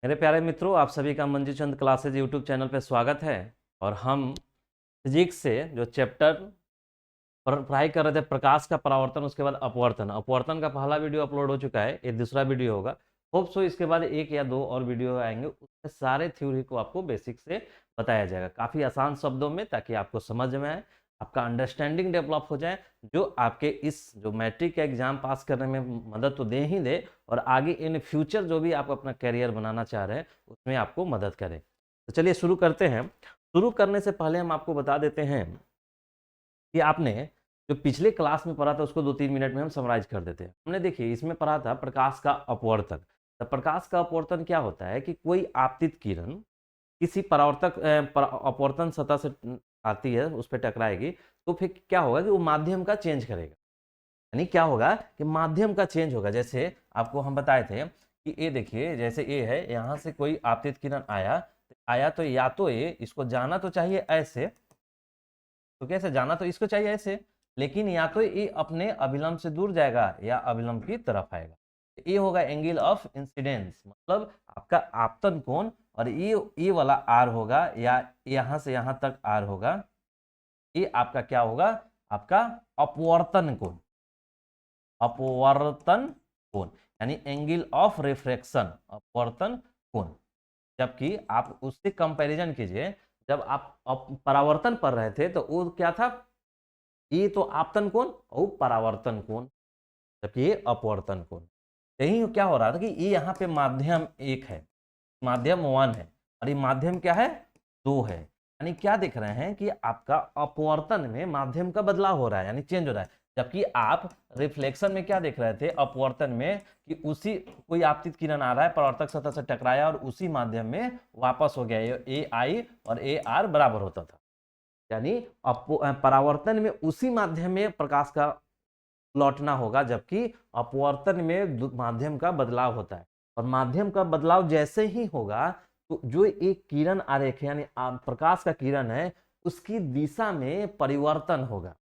मेरे प्यारे मित्रों, आप सभी का मंजू चंद क्लासेज यूट्यूब चैनल पे स्वागत है। और हम फिजिक्स से जो चैप्टर पर पढ़ाई कर रहे थे, प्रकाश का परावर्तन, उसके बाद अपवर्तन अपवर्तन का पहला वीडियो अपलोड हो चुका है, ये दूसरा वीडियो होगा। होप सो इसके बाद एक या दो और वीडियो आएंगे, उसमें सारे थ्योरी को आपको बेसिक से बताया जाएगा काफ़ी आसान शब्दों में, ताकि आपको समझ में आए, आपका अंडरस्टैंडिंग डेवलप हो जाए, जो आपके इस जो मैट्रिक का एग्जाम पास करने में मदद तो दे ही दे, और आगे इन फ्यूचर जो भी आप अपना करियर बनाना चाह रहे हैं उसमें आपको मदद करे। तो चलिए शुरू करते हैं। शुरू करने से पहले हम आपको बता देते हैं कि आपने जो पिछले क्लास में पढ़ा था उसको 2-3 मिनट में हम समराइज कर देते हैं। हमने देखिए इसमें पढ़ा था प्रकाश का अपवर्तन। तो प्रकाश का अपवर्तन क्या होता है कि कोई आपतित किरण किसी परावर्तक अपवर्तन सतह से आती है, उस पर टकराएगी, तो फिर क्या होगा कि वो माध्यम का चेंज करेगा। यानी क्या होगा कि माध्यम का चेंज होगा। जैसे आपको हम बताए थे कि ये देखिए, जैसे ये है, यहाँ से कोई आपतित किरण आया आया, तो या तो ये इसको जाना तो चाहिए ऐसे, तो कैसे जाना तो इसको चाहिए ऐसे, लेकिन या तो ये अपने अभिलंब से दूर जाएगा या अभिलंब की तरफ आएगा। ये होगा एंगल ऑफ इंसिडेंस, मतलब आपका आपतन कोण। और ये वाला आर होगा, या यहां से यहां तक आर होगा, ये आपका क्या होगा, आपका अपवर्तन कोण। अपवर्तन कोण यानी एंगल ऑफ रिफ्रैक्शन, अपवर्तन कोण। जबकि आप उससे कंपैरिजन कीजिए, जब आप परावर्तन पढ़ रहे थे तो वो क्या था, ये तो आपतन कोण और परावर्तन कोण, जबकि ये अपवर्तन कोण। यही क्या हो रहा था कि ये यहाँ पे माध्यम एक है, माध्यम वन है, और ये माध्यम क्या है, दो है। यानी क्या देख रहे हैं कि आपका अपवर्तन में माध्यम का बदलाव हो रहा है, यानी चेंज हो रहा है। जबकि आप रिफ्लेक्शन में क्या देख रहे थे, अपवर्तन में, कि उसी कोई आपतित किरण आ रहा है, परावर्तक सतह से टकराया और उसी माध्यम में वापस हो गया, ए आई और ए आर बराबर होता था। यानी परावर्तन में उसी माध्यम में प्रकाश का लौटना होगा, जबकि अपवर्तन में माध्यम का बदलाव होता है। और माध्यम का बदलाव जैसे ही होगा, तो जो एक किरण आरेख है, यानी प्रकाश का किरण है, उसकी दिशा में परिवर्तन होगा।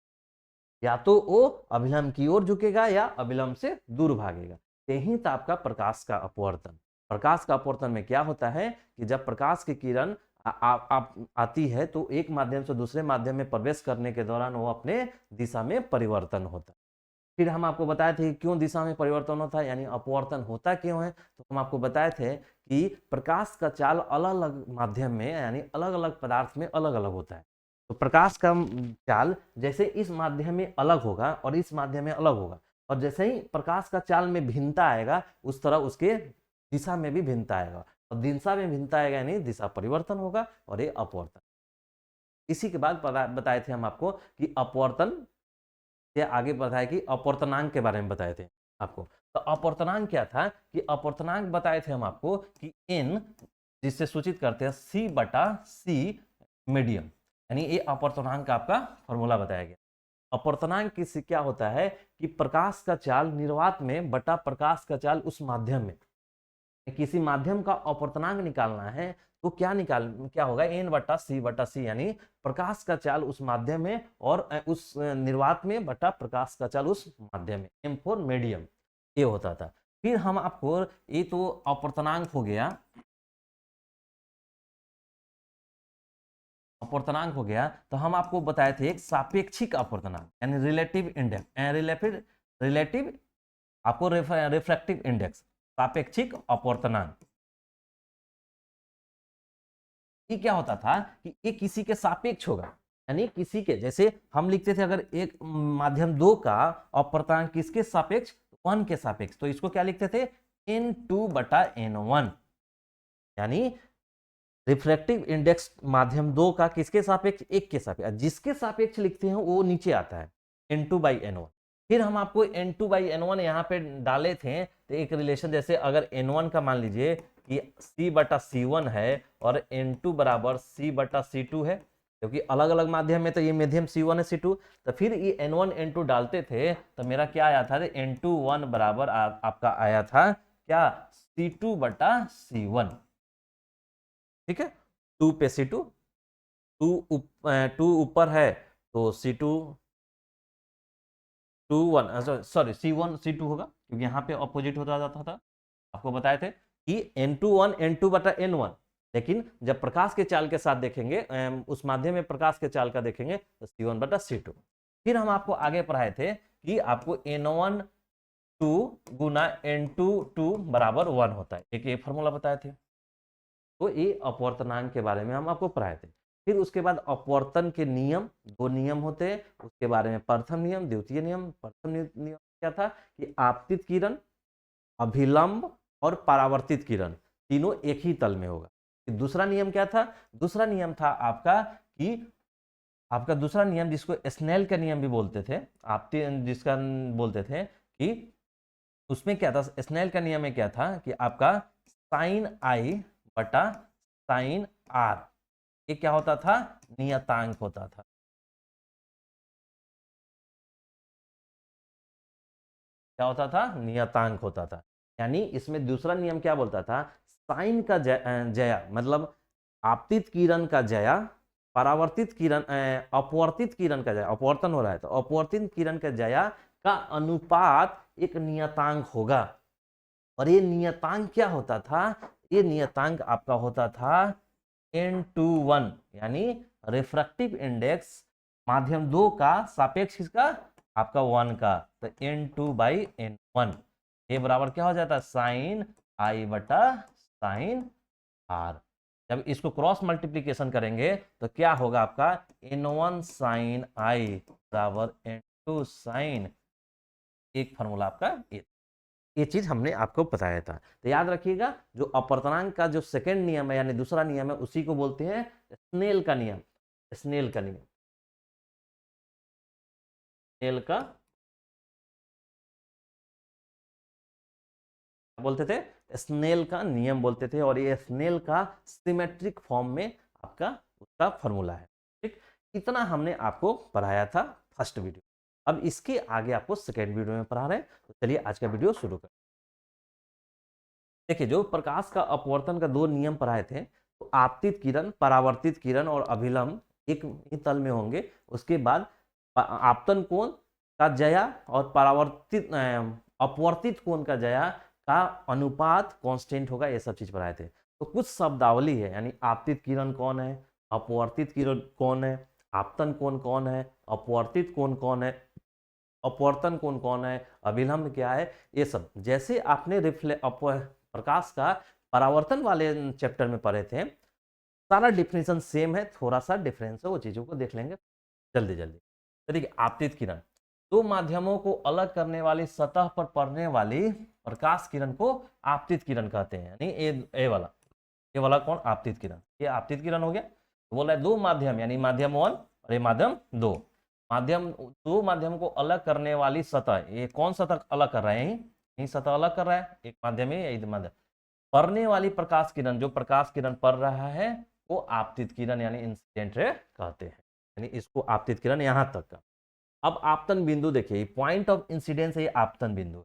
या तो वो अभिलंब की ओर झुकेगा या अभिलंब से दूर भागेगा। यही था आपका प्रकाश का अपवर्तन। प्रकाश का अपवर्तन में क्या होता है कि जब प्रकाश की किरण आती है, तो एक माध्यम से दूसरे माध्यम में प्रवेश करने के दौरान वो अपने दिशा में परिवर्तन होता है। फिर हम आपको बताए थे कि क्यों दिशा में परिवर्तन होता है, यानी अपवर्तन होता क्यों है। तो हम आपको बताए थे कि प्रकाश का चाल अलग अलग माध्यम में, यानी अलग अलग पदार्थ में अलग अलग होता है। तो प्रकाश का चाल जैसे इस माध्यम में अलग होगा और इस माध्यम में अलग होगा, और जैसे ही प्रकाश का चाल में भिन्नता आएगा, उस तरह उसके दिशा में भी भिन्नता आएगा, और दिशा में भिन्नता आएगा यानी दिशा परिवर्तन होगा, और ये अपवर्तन। इसी के बाद बताए थे हम आपको कि अपवर्तन से आगे बताया कि अपवर्तनांक के बारे में बताए थे आपको। तो अपवर्तनांक क्या था कि अपवर्तनांक बताए थे हम आपको कि n, जिससे सूचित करते हैं c बटा c मीडियम, यानी ये अपवर्तनांक का आपका फॉर्मूला बताया गया। अपवर्तनांक किससे क्या होता है कि प्रकाश का चाल निर्वात में बटा प्रकाश का चाल उस माध्यम में, किसी माध्यम का अपवर्तनांक निकालना है, तो क्या होगा, एन बटा सी, यानी प्रकाश का चाल उस माध्यम में और उस निर्वात में बटा प्रकाश का चाल उस माध्यम में, एम फॉर मीडियम, ये होता था। फिर हम आपको, ये तो अपवर्तनांक हो गया, अपवर्तनांक हो गया। तो हम आपको बताए थे एक सापेक्षिक अपवर्तनांक, यानी रिलेटिव इंडेक्स, रिलेटिव आपको रिफ्रैक्टिव इंडेक्स, सापेक्षिक अपवर्तनांक। ये क्या होता था कि ये किसी के सापेक्ष होगा, यानी किसी के, जैसे हम लिखते थे अगर एक माध्यम दो का अपवर्तनांक किसके सापेक्ष, वन के सापेक्ष, तो इसको क्या लिखते थे, n2 बटा n1। यानी रिफ्रैक्टिव इंडेक्स माध्यम दो का किसके सापेक्ष, एक के सापेक्ष, जिसके सापेक्ष लिखते हैं वो नीचे आता है, n2 बाई n1। फिर हम आपको n2 बाई n1 यहाँ पे डाले थे, तो एक रिलेशन, जैसे अगर n1 का मान लीजिए कि c बटा c1 है और n2 बराबर c बटा c2 है, क्योंकि अलग अलग माध्यम में तो ये माध्यम c1 है c2, तो फिर ये n1 n2 डालते थे, तो मेरा क्या आया था, n2 1 बराबर आपका आया था क्या, c2 बटा c1। ठीक है, 2 पे c2, टू ऊपर है तो c2 2 1, सॉरी c1 c2 होगा, क्योंकि यहाँ पे अपोजिट होता जाता था, आपको बताए थे। कि N21 N2/N1, लेकिन जब प्रकाश के चाल के साथ देखेंगे, उस माध्यम में प्रकाश के चाल का देखेंगे तो C1/C2। फिर हम आपको आगे पढ़ाए थे कि आपको N1 2 गुना N2 2 बराबर 1 होता है, एक ये फॉर्मूला बताए थे। तो ये अपवर्तनांक के बारे में हम आपको पढ़ाए थे। फिर उसके बाद अपवर्तन के नियम, दो नियम होते हैं उसके बारे में, प्रथम नियम, द्वितीय नियम। प्रथम नियम क्या था कि आपतित किरण, अभिलंब और परावर्तित किरण तीनों एक ही तल में होगा। दूसरा नियम क्या था? दूसरा नियम था आपका कि आपका दूसरा नियम जिसको स्नेल का नियम भी बोलते थे, आप जिसका बोलते थे कि उसमें क्या था, स्नेल का नियम में क्या था कि आपका साइन आई बटा साइन आर, ये क्या होता था? नियतांक होता था। क्या होता था? नियतांक होता था। यानी इसमें दूसरा नियम क्या बोलता था? साइन का जया मतलब आपतित किरण का जया, परावर्तित किरण, अपवर्तित किरण का जया, अपवर्तन हो रहा है तो अपवर्तित किरण का जया का अनुपात एक नियतांक होगा। और ये नियतांक क्या होता था? ये नियतांक आपका होता था N21, यानी रिफ्रैक्टिव इंडेक्स माध्यम 2 का सापेक्ष किसका? आपका 1 का। तो N2/N1 ये बराबर क्या हो जाता है? साइन आई बटा साइन आर। जब इसको क्रॉस मल्टीप्लीकेशन करेंगे तो क्या होगा आपका? N1 साइन आई बराबर N2 साइन, एक फॉर्मूला आपका ये चीज हमने आपको बताया था। तो याद रखिएगा, जो अपवर्तनांक का जो सेकंड नियम है यानी दूसरा नियम है, उसी को बोलते हैं स्नेल का नियम। स्नेल का नियम, स्नेल का बोलते थे, स्नेल का नियम बोलते थे। और ये स्नेल का सिमेट्रिक फॉर्म में आपका उसका फॉर्मूला है। ठीक, इतना हमने आपको पढ़ाया था फर्स्ट वीडियो। अब इसके आगे आपको सेकेंड वीडियो में पढ़ा रहे हैं। तो चलिए आज का वीडियो शुरू करें। देखिए, जो प्रकाश का अपवर्तन का दो नियम पढ़ाए थे, तो आपतित किरण, परावर्तित किरण और अभिलंब एक ही तल में होंगे। उसके बाद आपतन कोण का जया और परावर्तित अपवर्तित कोण का जया का अनुपात कांस्टेंट होगा, ये सब चीज पढ़ाए थे। तो कुछ शब्दावली है, यानी आपतित किरण कौन है, अपवर्तित किरण कौन है, आपतन कोण कौन है, अपवर्तित कोण कौन है, अपवर्तन कोण कौन है, अभिलंब क्या है, ये सब जैसे आपने प्रकाश का परावर्तन वाले चैप्टर में पढ़े थे, सारा डिफिनेशन सेम है, थोड़ा सा डिफरेंस है, वो चीजों को देख लेंगे जल्दी जल्दी। तो देखिए, आपतित किरण, दो माध्यमों को अलग करने वाली सतह पर पड़ने वाली प्रकाश किरण को आपतित किरण कहते हैं। यानी ये वाला कौन? आपतित किरण। ये आपतित किरण हो गया। तो बोल रहा है दो माध्यम, यानी माध्यम 1 और ये माध्यम 2, दो माध्यम को अलग करने वाली सतह, ये कौन सतह अलग कर रहा है? यही सतह अलग कर रहा है, एक माध्यम है, यही माध्यम। पड़ने वाली प्रकाश किरण, जो प्रकाश किरण पड़ रहा है, वो आपतित किरण यानी इंसिडेंट रे कहते हैं। यानी इसको आपतित किरण यहां तक का। अब आपतन बिंदु देखिए, पॉइंट ऑफ इंसिडेंस है ये आपतन बिंदु।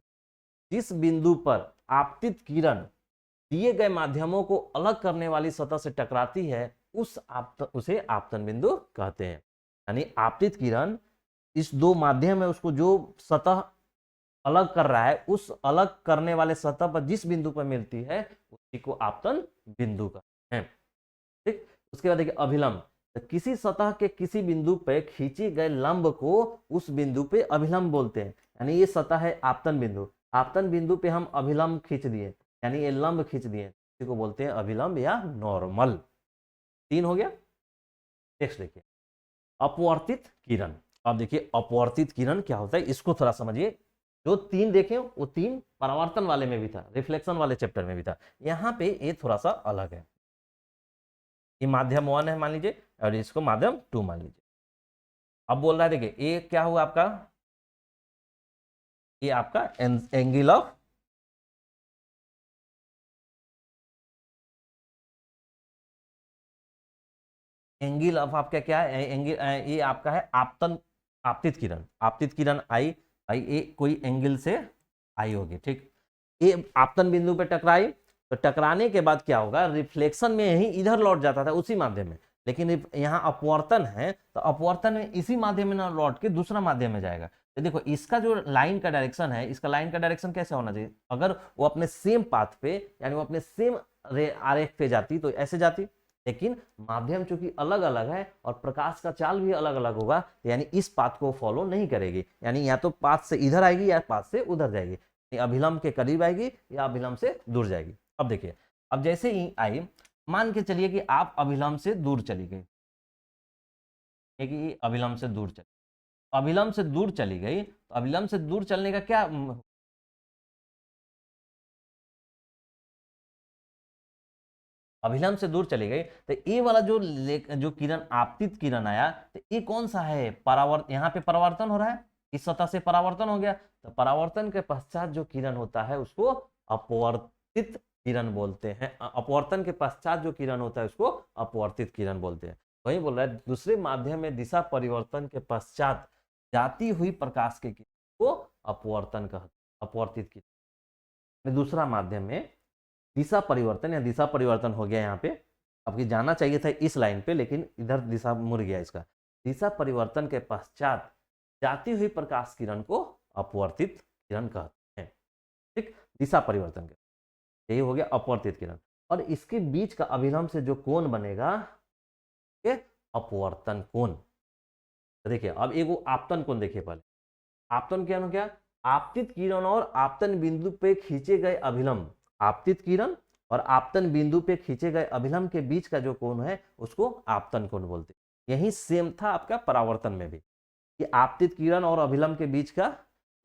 जिस बिंदु पर आपतित किरण दिए गए माध्यमों को अलग करने वाली सतह से टकराती है, उसे आपतन बिंदु कहते हैं। यानी आपतित किरण इस दो माध्यम है उसको जो सतह अलग कर रहा है, उस अलग करने वाले सतह पर जिस बिंदु पर मिलती है उसी को आपतन बिंदु कहते हैं। ठीक, उसके बाद देखिए अभिलंब, तो किसी सतह के किसी बिंदु पे खींचे गए लंब को उस बिंदु पे अभिलंब बोलते हैं। यानी ये सतह है आपतन बिंदु, आपतन बिंदु पे हम अभिलंब खींच दिए, यानी ये लंब खींच दिए, इसी को बोलते हैं अभिलंब या नॉर्मल। 3 हो गया। नेक्स्ट देखिए, अपवर्तित किरण। अब देखिए अपवर्तित किरण क्या होता है, इसको थोड़ा समझिए। जो 3 देखे वो 3 परावर्तन वाले में भी था, रिफ्लेक्शन वाले चैप्टर में भी था, यहाँ पे ये थोड़ा सा अलग है। ये माध्यम 1 है मान लीजिए, और इसको माध्यम 2 मान लीजिए। अब बोल रहा है देखिए, ये क्या हुआ आपका? ये आपका एंगल ऑफ आपका क्या है? एंगल, ये आपका है आपतन, आपतित किरण। आपतित किरण आई आई ये कोई एंगल से आई होगी। ठीक, ये आपतन बिंदु पे टकराई, तो टकराने के बाद क्या होगा? रिफ्लेक्शन में ही इधर लौट जाता था उसी माध्यम में, लेकिन यहाँ अपवर्तन है तो अपवर्तन में इसी माध्यम में ना लौट के दूसरा माध्यम में जाएगा। तो देखो इसका जो लाइन का डायरेक्शन है, इसका लाइन का डायरेक्शन कैसे होना चाहिए, अगर वो अपने सेम पाथ पे यानी वो अपने सेम आरेख पे जाती तो ऐसे जाती, लेकिन माध्यम चूंकि अलग अलग है और प्रकाश का चाल भी अलग अलग होगा, यानी इस पाथ को फॉलो नहीं करेगी, यानी या तो पाथ से इधर आएगी या पाथ से उधर जाएगी, अभिलंब के करीब आएगी या अभिलंब से दूर जाएगी। अब देखिए, अब जैसे ही आई, मान के चलिए कि आप अभिलंब से दूर चली गई, कि अभिलंब से दूर चली, अभिलंब से दूर चली गई, तो अभिलंब से दूर चलने का क्या, अभिलंब से दूर चली गई, तो ये वाला जो किरण आपतित किरण आया, तो ये कौन सा है, परावर्तन, यहाँ पे परावर्तन हो रहा है, इस सतह से परावर्तन हो गया, तो परावर्तन के पश्चात जो किरण होता है उसको अपवर्तित किरण बोलते हैं, अपवर्तन के पश्चात जो किरण होता है उसको अपवर्तित किरण बोलते हैं। वही बोल रहा है, दूसरे माध्यम में दिशा परिवर्तन के पश्चात जाती हुई प्रकाश के किरण को अपवर्तन कहते, अपवर्तित किरण। दूसरा माध्यम में दिशा परिवर्तन या दिशा परिवर्तन हो गया, यहाँ पे आपकी जाना चाहिए था इस लाइन पे, लेकिन इधर दिशा मुड़ गया इसका, दिशा परिवर्तन के पश्चात जाती हुई प्रकाश किरण को अपवर्तित किरण कहते हैं। ठीक, दिशा परिवर्तन के, यही हो गया अपवर्तित किरण, और इसके बीच का अभिलंब से जो कोण बनेगा ये अपवर्तन कोण। देखिए अब एक आपतन कोण देखिए, पहले आपतन क्या क्या, आपतित किरण और आपतन बिंदु पे खींचे गए अभिलंब, आपतित किरण और आपतन बिंदु पे खींचे गए अभिलंब के बीच का जो कोण है उसको आपतन कोण बोलते हैं। यही सेम था आपका परावर्तन में भी, कि आपतित किरण और अभिलंब के बीच का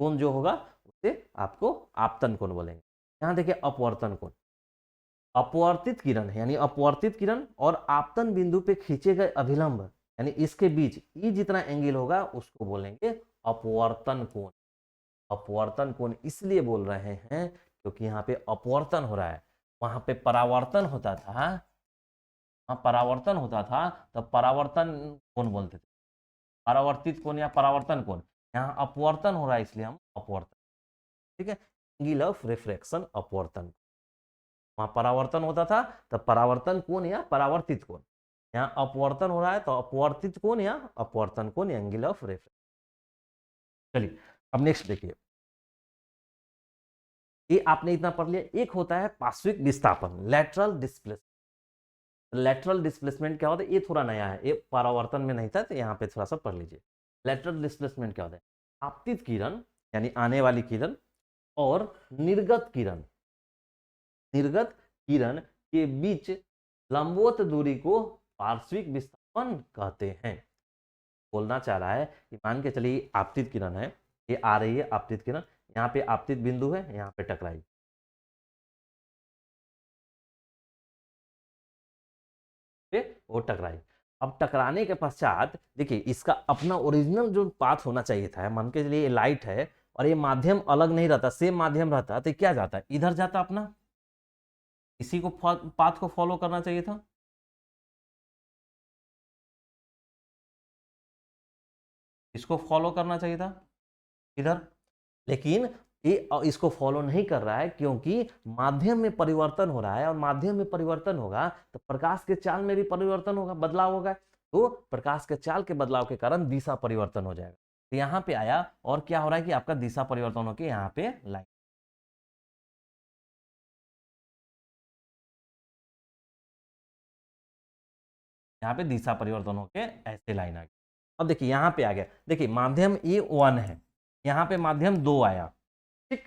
कोण जो होगा उसे आपको आपतन कोण बोलेंगे। यहाँ देखिए अपवर्तन कोण, अपवर्तित किरण है यानी अपवर्तित किरण और आपतन बिंदु पे खींचे गए अभिलंब यानी इसके बीच ये जितना एंगल होगा उसको बोलेंगे अपवर्तन कोण। अपवर्तन कोण इसलिए बोल रहे हैं क्योंकि यहाँ पे अपवर्तन हो रहा है, वहां पे परावर्तन होता था, वहां परावर्तन होता था तो परावर्तन कोण बोलते थे, परावर्तित कोण या परावर्तन कोण। यहाँ अपवर्तन हो रहा है इसलिए हम अपवर्तन, ठीक है, एंगल ऑफ रिफ्रैक्शन अपवर्तन। वहां परावर्तन होता था तो परावर्तन कोण या परावर्तित कोण, यहाँ अपवर्तन हो रहा है तो अपवर्तित कोण या अपवर्तन कोण, एंगल ऑफ रिफ्रैक्शन। चलिए अब नेक्स्ट देखिए, ये आपने इतना पढ़ लिया। एक होता है पार्श्विक विस्थापन, लेटरल डिस्प्लेसमेंट। लेटरल डिस्प्लेसमेंट क्या होता है, ये थोड़ा नया है, ये परावर्तन में नहीं था, तो यहाँ पे थोड़ा सा पढ़ लीजिए। लेटरल डिस्प्लेसमेंट क्या होता है, आपतित किरण यानी आने वाली किरण और निर्गत किरण, निर्गत किरण के बीच लंबवत दूरी को पार्श्विक विस्थापन कहते हैं। बोलना चाह रहा है कि मान के चलिए आपतित किरण है, ये आ रही है आपतित किरण, यहाँ पे आपतित बिंदु है, यहाँ पे टकराई, वो टकराई। अब टकराने के पश्चात देखिए इसका अपना ओरिजिनल जो पाथ होना चाहिए था, मान के चलिए ये लाइट है और ये माध्यम अलग नहीं रहता, सेम माध्यम रहता, तो क्या जाता है, इधर जाता अपना, इसी को पाथ को फॉलो करना चाहिए था, इसको फॉलो करना चाहिए था इधर, लेकिन ये इसको फॉलो नहीं कर रहा है क्योंकि माध्यम में परिवर्तन हो रहा है, और माध्यम में परिवर्तन होगा तो प्रकाश के चाल में भी परिवर्तन होगा, बदलाव होगा, तो प्रकाश के चाल के बदलाव के कारण दिशा परिवर्तन हो जाएगा। तो यहाँ पे आया और क्या हो रहा है कि आपका दिशा परिवर्तन होकर यहाँ पे लाइन, यहाँ पे दिशा परिवर्तन होकर ऐसे लाइन आ गई। अब देखिए यहाँ पे आ गया, देखिए माध्यम ये 1 है, यहाँ पे माध्यम 2 आया, ठीक,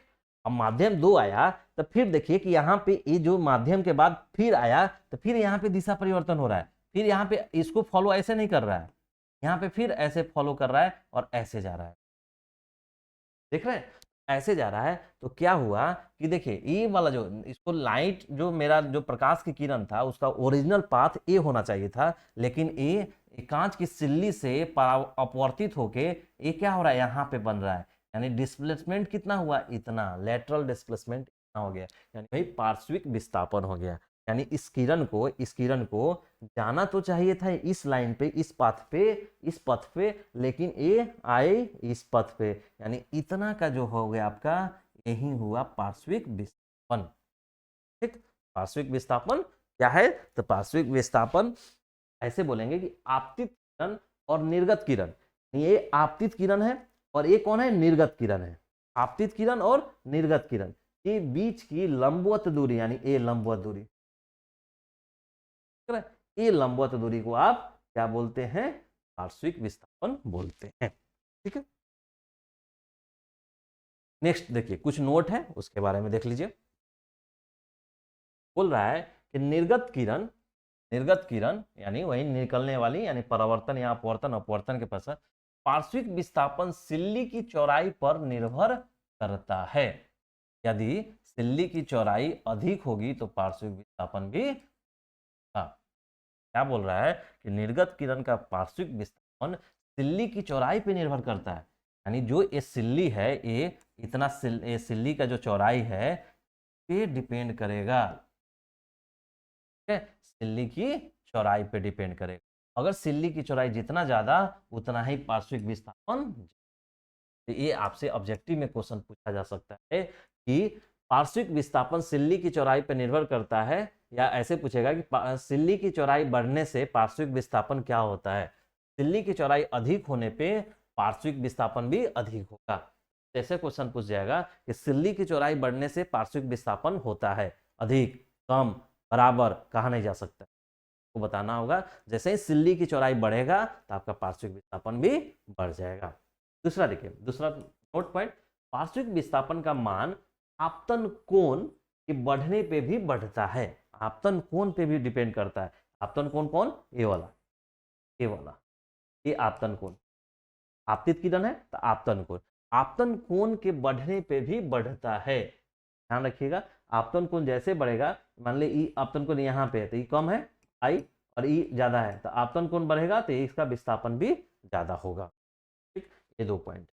अब माध्यम 2 आया तो फिर देखिए कि यहाँ पे ये जो माध्यम के बाद फिर आया तो फिर यहाँ पे दिशा परिवर्तन हो रहा है, फिर यहाँ पे इसको फॉलो ऐसे नहीं कर रहा है, यहाँ पे फिर ऐसे फॉलो कर रहा है और ऐसे जा रहा है, देख रहे हैं, ऐसे जा रहा है। तो क्या हुआ कि देखिए ये वाला जो इसको लाइट जो मेरा जो प्रकाश की किरण था उसका ओरिजिनल पाथ ए होना चाहिए था, लेकिन ये कांच की सिल्ली से अपवर्तित होके ये क्या हो रहा है, यहाँ पे बन रहा है, यानी डिस्प्लेसमेंट कितना हुआ, इतना, लेटरल डिस्प्लेसमेंट इतना हो गया, यानी भाई पार्श्विक विस्थापन हो गया। यानी इस किरण को जाना तो चाहिए था इस लाइन पे, इस पाथ पे, इस पथ पे, लेकिन ये आए इस पथ पे, यानी इतना का जो हो गया आपका, यही हुआ पार्श्विक विस्थापन। ठीक, पार्श्विक विस्थापन क्या है, तो पार्श्विक विस्थापन ऐसे बोलेंगे कि आपतित किरण और निर्गत किरण, ये आपतित किरण है और ये कौन है, निर्गत किरण है। आपतित किरण और निर्गत किरण के बीच की लंबवत दूरी यानी ए लंबवत दूरी, ये लंबवत दूरी को आप क्या बोलते हैं, पार्श्विक विस्थापन बोलते हैं। ठीक है, नेक्स्ट देखिए कुछ नोट है उसके बारे में देख लीजिए। बोल रहा है कि निर्गत किरण यानी वही निकलने वाली यानी परावर्तन या अपवर्तन अपवर्तन के पश्चात पार्श्विक विस्थापन सिल्ली की चौड़ाई पर निर्भर करता है। यदि सिल्ली की चौड़ाई अधिक होगी तो पार्श्विक विस्थापन भी, क्या बोल रहा है कि निर्गत किरण का पार्श्विक विस्थापन सिल्ली की चौड़ाई पर निर्भर करता है। यानी जो ये सिल्ली है, ये इतना सिल्ली का जो चौड़ाई है पे डिपेंड करेगा। सिल्ली की चौड़ाई पे डिपेंड करेगा। अगर सिल्ली की चौड़ाई जितना ज्यादा उतना ही पार्श्विक विस्थापन। तो ये आपसे ऑब्जेक्टिव में क्वेश्चन पूछा जा सकता है कि पार्श्विक विस्थापन सिल्ली की चौड़ाई पर निर्भर करता है, या ऐसे पूछेगा कि सिल्ली की चौड़ाई बढ़ने से पार्श्विक विस्थापन क्या होता है। सिल्ली की चौड़ाई अधिक होने पे पार्श्विक विस्थापन भी अधिक होगा। ऐसे क्वेश्चन पूछ जाएगा कि सिल्ली की चौड़ाई बढ़ने से पार्श्विक विस्थापन होता है, अधिक, कम, बराबर, कहा नहीं जा सकता, को बताना होगा। जैसे ही सिल्ली की चौड़ाई बढ़ेगा तो आपका पार्श्विक विस्थापन भी बढ़ जाएगा। दूसरा देखिए, दूसरा नोट पॉइंट, पार्श्विक विस्थापन का मान आपतन कोण के बढ़ने पे भी बढ़ता है। आपतन कोण पे भी डिपेंड करता है। आपतन कोण कौन, ये वाला, ये वाला, ये आपतन कोण, आपतित किरण है तो आपतन कोण, आपतन कोण के बढ़ने पे भी बढ़ता है। ध्यान रखिएगा, आपतन कोण जैसे बढ़ेगा, मान ले ई आपतन कोण यहाँ पे है तो ई कम है आई, और ई ज्यादा है तो आपतन कोण बढ़ेगा तो इसका विस्थापन भी ज्यादा होगा। ठीक, ये 2 पॉइंट।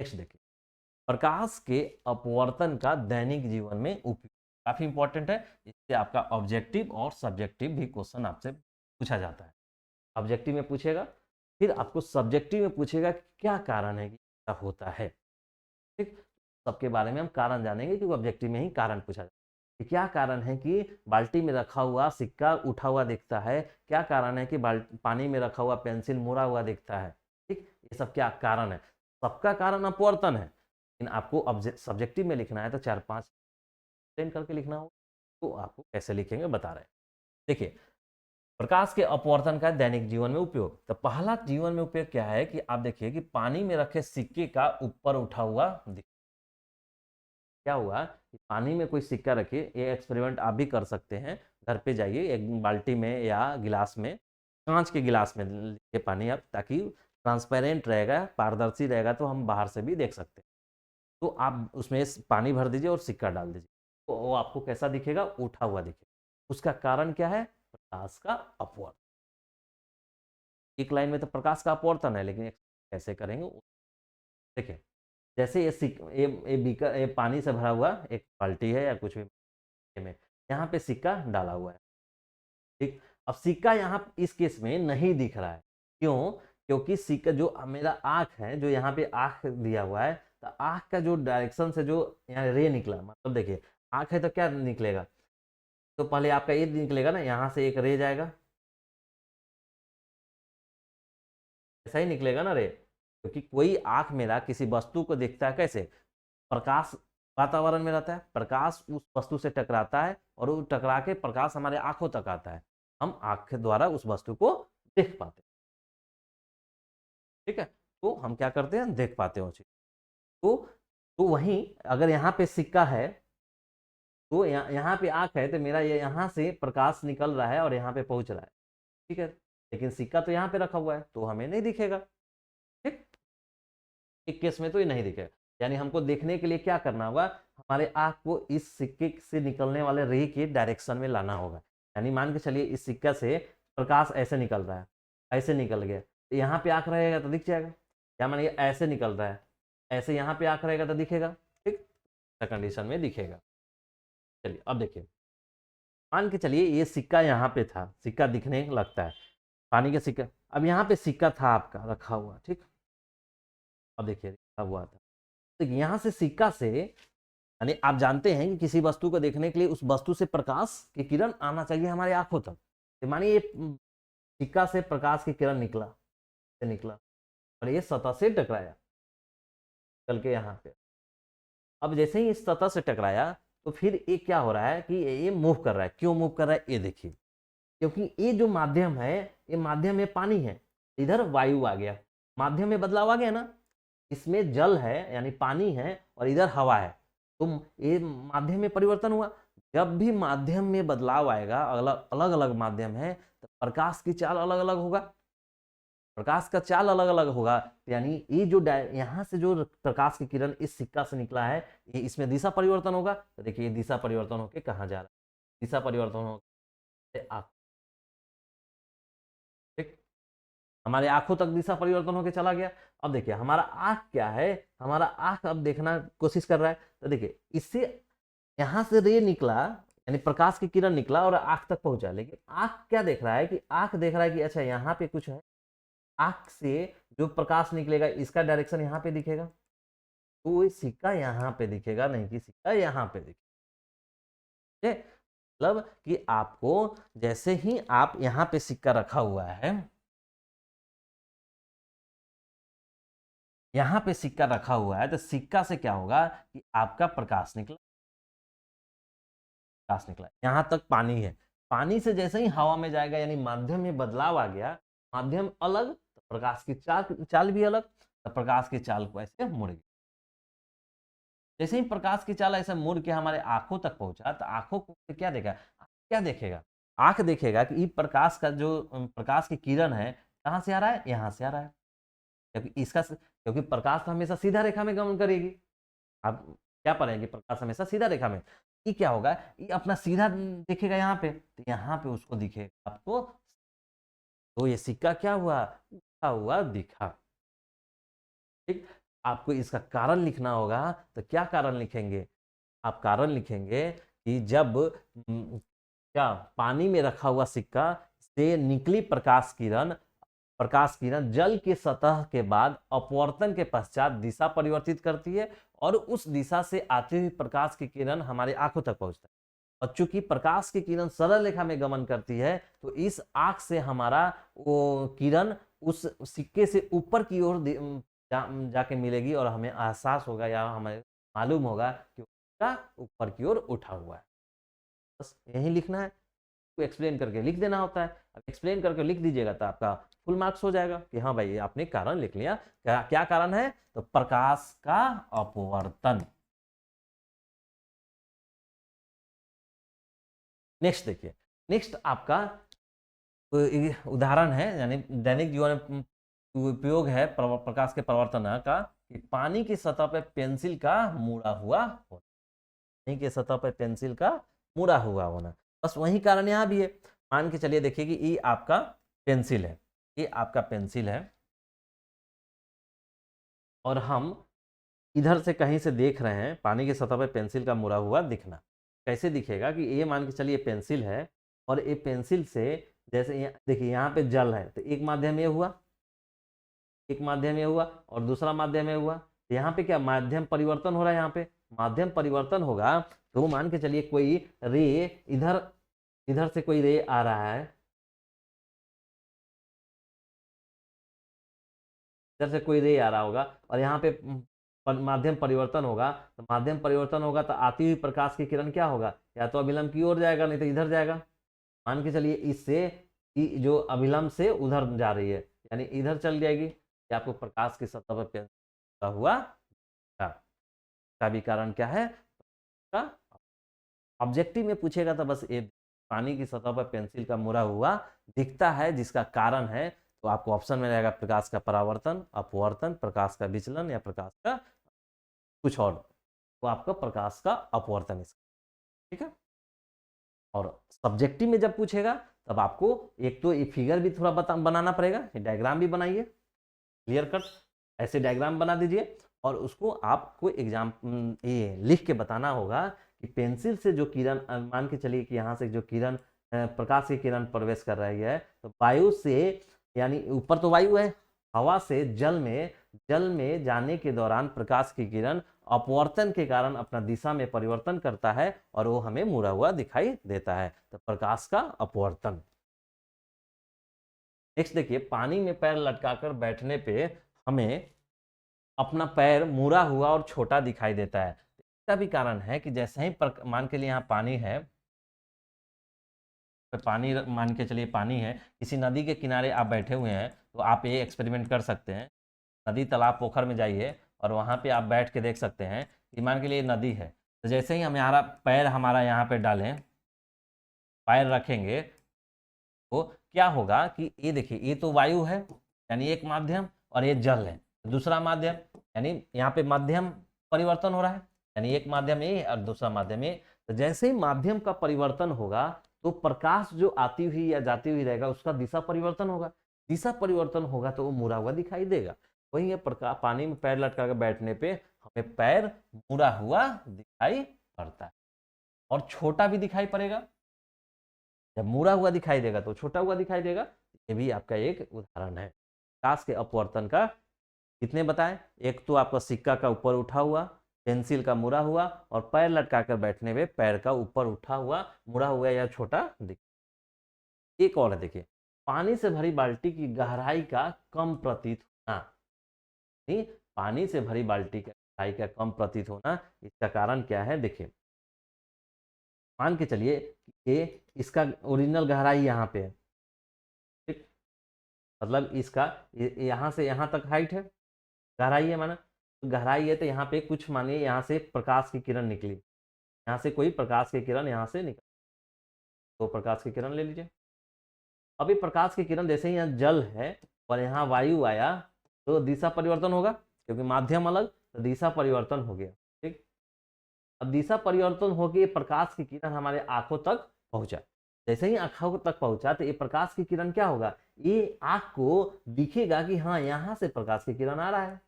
नेक्स्ट देखिए, प्रकाश के अपवर्तन का दैनिक जीवन में उपयोग, काफी इंपॉर्टेंट है। इससे आपका ऑब्जेक्टिव और सब्जेक्टिव भी क्वेश्चन आपसे पूछा जाता है। ऑब्जेक्टिव में पूछेगा, फिर आपको सब्जेक्टिव में पूछेगा क्या कारण है कि ऐसा होता है। ठीक, सबके बारे में हम कारण जानेंगे क्योंकि ऑब्जेक्टिव में ही कारण पूछा जाता है। कि क्या कारण है कि बाल्टी में रखा हुआ सिक्का उठा हुआ दिखता है, क्या कारण है कि पानी में रखा हुआ पेंसिल मुड़ा हुआ दिखता है। ठीक, ये सब क्या कारण है, सबका कारण अपवर्तन है। लेकिन आपको सब्जेक्टिव में लिखना है तो 4-5 एक्सप्लेन करके लिखना होगा। तो आपको कैसे लिखेंगे बता रहे हैं। देखिए, प्रकाश के अपवर्तन का दैनिक जीवन में उपयोग, तो पहला जीवन में उपयोग क्या है कि आप देखिए कि पानी में रखे सिक्के का ऊपर उठा हुआ क्या हुआ कि पानी में कोई सिक्का रखिए, ये एक्सपेरिमेंट आप भी कर सकते हैं। घर पे जाइए, एक बाल्टी में या गिलास में, कांच के गिलास में लीजिए पानी आप, ताकि ट्रांसपेरेंट रहेगा, पारदर्शी रहेगा तो हम बाहर से भी देख सकते हैं। तो आप उसमें पानी भर दीजिए और सिक्का डाल दीजिए, तो वो आपको कैसा दिखेगा, उठा हुआ दिखेगा। उसका कारण क्या है, प्रकाश का अपवर्तन। एक लाइन में तो प्रकाश का अपवर्तन है, लेकिन कैसे करेंगे देखिए। जैसे ये बीकर, ये पानी से भरा हुआ एक बाल्टी है या कुछ भी में, यहाँ पे सिक्का डाला हुआ है। ठीक, अब सिक्का यहाँ इस केस में नहीं दिख रहा है, क्यों, क्योंकि सिक्का जो मेरा आँख है, जो यहाँ पे आँख दिया हुआ है, तो आँख का जो डायरेक्शन से जो यहाँ रे निकला, मतलब देखिए आँख है तो क्या निकलेगा, तो पहले आपका ये निकलेगा ना, यहाँ से एक रे जाएगा, ऐसा ही निकलेगा ना रे। क्योंकि कोई आँख मेरा किसी वस्तु को देखता है कैसे, प्रकाश वातावरण में रहता है, प्रकाश उस वस्तु से टकराता है और वो टकरा के प्रकाश हमारे आंखों तक आता है, हम आंख के द्वारा उस वस्तु को देख पाते हैं। ठीक है, तो हम क्या करते हैं, देख पाते हैं वो चीज। तो वहीं अगर यहाँ पे सिक्का है, तो यहाँ पे आंख है, तो मेरा ये यहाँ से प्रकाश निकल रहा है और यहाँ पे पहुंच रहा है। ठीक है, लेकिन सिक्का तो यहाँ पे रखा हुआ है तो हमें नहीं दिखेगा। ठीक, एक केस में तो ये नहीं दिखेगा, यानी हमको देखने के लिए क्या करना होगा, हमारे आँख को इस सिक्के से निकलने वाले रे के डायरेक्शन में लाना होगा। यानी मान के चलिए इस सिक्का से प्रकाश ऐसे निकल रहा है, ऐसे निकल गया, तो यहाँ पे आँख रहेगा तो दिख जाएगा। या मानिए ऐसे निकल रहा है, ऐसे यहाँ पे आँख रहेगा तो दिखेगा। ठीक, कंडीशन में दिखेगा। चलिए अब देखिए, मान के चलिए ये सिक्का यहाँ पे था, सिक्का दिखने लगता है, पानी का सिक्का, अब यहाँ पे सिक्का था आपका रखा हुआ। ठीक, अब देखिए रखा हुआ था, तो यहाँ से सिक्का से, यानी आप जानते हैं कि किसी वस्तु को देखने के लिए उस वस्तु से प्रकाश की किरण आना चाहिए हमारे आंखों तक। तो मानिए ये सिक्का से प्रकाश की किरण निकला, और ये सतह से टकराया चल के यहाँ पे। अब जैसे ही इस सतह से टकराया तो फिर ये क्या हो रहा है कि ये मूव कर रहा है। क्यों मूव कर रहा है ये देखिए, क्योंकि ये जो माध्यम है, ये माध्यम में पानी है, इधर वायु आ गया, माध्यम में बदलाव आ गया ना, इसमें जल है यानी पानी है और इधर हवा है, तो ये माध्यम में परिवर्तन हुआ। जब भी माध्यम में बदलाव आएगा, अलग अलग अलग माध्यम है, तो प्रकाश की चाल अलग अलग होगा, प्रकाश का चाल अलग अलग होगा। यानी ये जो यहाँ से जो प्रकाश की किरण इस सिक्का से निकला है, ये इसमें दिशा परिवर्तन होगा। तो देखिए ये दिशा परिवर्तन होकर कहाँ जा रहा है, दिशा परिवर्तन होकर आंख, ठीक, हमारे आंखों तक दिशा परिवर्तन होकर चला गया। अब देखिए हमारा आंख क्या है, हमारा आंख अब देखना कोशिश कर रहा है। तो देखिए इससे यहाँ से रे निकला यानी प्रकाश की किरण निकला और आंख तक पहुंचा, लेकिन आंख क्या देख रहा है कि आंख देख रहा है कि अच्छा यहाँ पे कुछ है, आंख से जो प्रकाश निकलेगा इसका डायरेक्शन यहाँ पे दिखेगा, तो ये सिक्का यहाँ पे दिखेगा, नहीं कि सिक्का यहाँ पे दिखेगा। मतलब कि आपको जैसे ही आप यहाँ पे सिक्का रखा हुआ है, यहाँ पे सिक्का रखा हुआ है, तो सिक्का से क्या होगा कि आपका प्रकाश निकला, प्रकाश निकला, यहाँ तक पानी है, पानी से जैसे ही हवा में जाएगा यानी माध्यम में बदलाव आ गया, माध्यम अलग तो प्रकाश की चाल चाल भी अलग, तो प्रकाश की चाल को ऐसे मुड़ गया। जैसे ही प्रकाश की चाल ऐसे मुड़ के हमारे आंखों तक पहुंचा, तो आंखों को क्या देखा, क्या देखेगा, आंख देखेगा कि ये प्रकाश का जो प्रकाश की किरण है कहाँ से आ रहा है, यहाँ से आ रहा है, क्योंकि इसका क्योंकि प्रकाश तो हमेशा सीधा रेखा में गमन करेगी। आप क्या पढ़ेंगे, प्रकाश हमेशा सीधा रेखा में, ये क्या होगा, ये अपना सीधा दिखेगा यहाँ पे, तो यहाँ पे उसको दिखेगा आपको, तो ये सिक्का क्या हुआ, उठा हुआ दिखा। ठीक, आपको इसका कारण लिखना होगा, तो क्या कारण लिखेंगे, आप कारण लिखेंगे कि जब क्या पानी में रखा हुआ सिक्का से निकली प्रकाश किरण जल की सतह के बाद अपवर्तन के पश्चात दिशा परिवर्तित करती है और उस दिशा से आती हुई प्रकाश की किरण हमारे आंखों तक पहुंचता है। और चूंकि प्रकाश की किरण सरल रेखा में गमन करती है, तो इस आंख से हमारा वो किरण उस सिक्के से ऊपर की ओर जाके मिलेगी और हमें एहसास होगा या हमें मालूम होगा कि उसका ऊपर की ओर उठा हुआ है। बस यही लिखना है, तो एक्सप्लेन करके लिख देना होता है। अब एक्सप्लेन करके लिख दीजिएगा तो आपका फुल मार्क्स हो जाएगा कि हाँ भाई आपने कारण लिख लिया। क्या क्या कारण है, तो प्रकाश का अपवर्तन। नेक्स्ट देखिए, नेक्स्ट आपका उदाहरण है, यानी दैनिक जीवन में उपयोग है प्रकाश के परिवर्तन का, कि पानी की सतह पर पेंसिल का मुड़ा हुआ होना, पानी की सतह पर पेंसिल का मुड़ा हुआ होना, बस वही कारण यहाँ भी है। मान के चलिए देखिए कि ये आपका पेंसिल है, ये आपका पेंसिल है और हम इधर से कहीं से देख रहे हैं, पानी की सतह पर पेंसिल का मुड़ा हुआ दिखना कैसे दिखेगा कि ये मान के चलिए पेंसिल है और ये पेंसिल से जैसे देखिए यहाँ पे जल है, तो एक माध्यम ये हुआ, एक माध्यम ये हुआ और दूसरा माध्यम ये हुआ, तो यहाँ पे क्या माध्यम परिवर्तन हो रहा है, यहाँ पे माध्यम परिवर्तन होगा, तो मान के चलिए कोई रे इधर इधर से कोई रे आ रहा है, इधर से कोई रे आ रहा होगा और यहाँ पे माध्यम परिवर्तन होगा, तो माध्यम परिवर्तन होगा तो आती हुई प्रकाश की किरण क्या होगा, या तो अभिलंब की ओर जाएगा नहीं तो इधर जाएगा। मान के चलिए इससे जो अभिलंब से उधर जा रही है यानी इधर चल जाएगी, ये आपको प्रकाश की सतह पर हुआ का भी कारण क्या है, ऑब्जेक्टिव में पूछेगा तो बस ये पानी की सतह पर पेंसिल का मुड़ा हुआ दिखता है, जिसका कारण है तो आपको ऑप्शन में रहेगा प्रकाश का परावर्तन, अपवर्तन, प्रकाश का विचलन या प्रकाश का कुछ और, तो आपका प्रकाश का अपवर्तन इसका, ठीक है। और सब्जेक्टिव में जब पूछेगा तब आपको एक तो ये फिगर भी थोड़ा बनाना पड़ेगा, डायग्राम भी बनाइए क्लियर कट, ऐसे डायग्राम बना दीजिए और उसको आपको एग्जाम ये लिख के बताना होगा कि पेंसिल से जो किरण, मान के चलिए कि यहाँ से जो किरण प्रकाश की किरण प्रवेश कर रही है, तो वायु से यानी ऊपर तो वायु है, हवा से जल में जाने के दौरान प्रकाश की किरण अपवर्तन के कारण अपना दिशा में परिवर्तन करता है और वो हमें मुड़ा हुआ दिखाई देता है, तो प्रकाश का अपवर्तन। नेक्स्ट देखिए, पानी में पैर लटकाकर बैठने पे हमें अपना पैर मुड़ा हुआ और छोटा दिखाई देता है। इसका भी कारण है कि जैसे ही मान के लिए यहाँ पानी है, तो पानी मान के चलिए पानी है, किसी नदी के किनारे आप बैठे हुए हैं, तो आप ये एक्सपेरिमेंट कर सकते हैं। नदी तालाब पोखर में जाइए और वहाँ पे आप बैठ के देख सकते हैं कि मान के लिए नदी है, तो जैसे ही हमारा पैर हमारा यहाँ पे डालें, पैर रखेंगे, तो क्या होगा कि ये देखिए, ये तो वायु है यानी एक माध्यम, और ये जल है दूसरा माध्यम, यानी यहाँ पे माध्यम परिवर्तन हो रहा है, यानी एक माध्यम ये और दूसरा माध्यम ये। तो जैसे ही माध्यम का परिवर्तन होगा तो प्रकाश जो आती हुई या जाती हुई रहेगा उसका दिशा परिवर्तन होगा, दिशा परिवर्तन होगा तो वो मुड़ा हुआ दिखाई देगा। वही है प्रकाश, पानी में पैर लटका कर बैठने पे हमें पैर मुड़ा हुआ दिखाई पड़ता है और छोटा भी दिखाई पड़ेगा। जब मुड़ा हुआ दिखाई देगा तो छोटा हुआ दिखाई देगा। ये भी आपका एक उदाहरण है प्रकाश के अपवर्तन का। कितने बताएं? एक तो आपका सिक्का का ऊपर उठा हुआ, पेंसिल का मुड़ा हुआ, और पैर लटका कर बैठने में पैर का ऊपर उठा हुआ, मुड़ा हुआ या छोटा दिख। एक और है देखिए, पानी से भरी बाल्टी की गहराई का कम प्रतीत होना। पानी से भरी बाल्टी की गहराई का कम प्रतीत होना, इसका कारण क्या है? देखिए, मान के चलिए ये इसका ओरिजिनल गहराई यहाँ पे है, ठीक, मतलब इसका यहाँ से यहाँ तक हाइट है, गहराई है, माना तो गहराई है, तो यहाँ पे कुछ मानिए यहाँ से प्रकाश की किरण निकली, यहाँ से कोई प्रकाश की किरण यहाँ से निकल, तो प्रकाश की किरण ले लीजिए। अभी प्रकाश की किरण जैसे ही यहाँ जल है और यहाँ वायु आया तो दिशा परिवर्तन होगा, क्योंकि माध्यम अलग, तो दिशा परिवर्तन हो गया। ठीक, अब दिशा परिवर्तन हो गया, प्रकाश की किरण हमारे आंखों तक पहुंचा। जैसे ही आंखों तक पहुंचा तो ये प्रकाश की किरण क्या होगा, ये आंख को दिखेगा कि हाँ यहाँ से प्रकाश की किरण आ रहा है।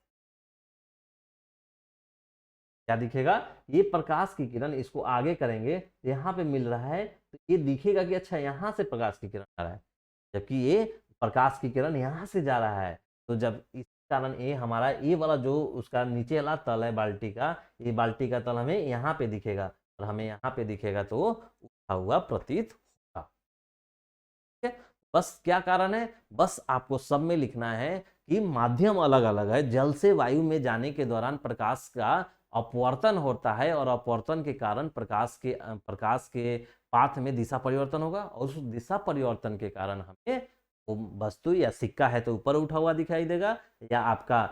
क्या दिखेगा? ये प्रकाश की किरण, इसको आगे करेंगे यहाँ पे मिल रहा है, तो ये दिखेगा कि अच्छा यहाँ से प्रकाश की किरण आ रहा है, जबकि ये प्रकाश की किरण यहाँ से जा रहा है। तो जब इस कारण ये हमारा ये वाला जो उसका नीचे वाला तल है बाल्टी का, ये बाल्टी का तल हमें यहाँ पे दिखेगा और हमें यहाँ पे दिखेगा तो उठा हुआ प्रतीत होगा। ठीक है, बस क्या कारण है, बस आपको सब में लिखना है कि माध्यम अलग अलग है। जल से वायु में जाने के दौरान प्रकाश का अपवर्तन होता है और अपवर्तन के कारण प्रकाश के पाथ में दिशा परिवर्तन होगा, और उस दिशा परिवर्तन के कारण हमें वो वस्तु या सिक्का है तो ऊपर उठा हुआ दिखाई देगा, या आपका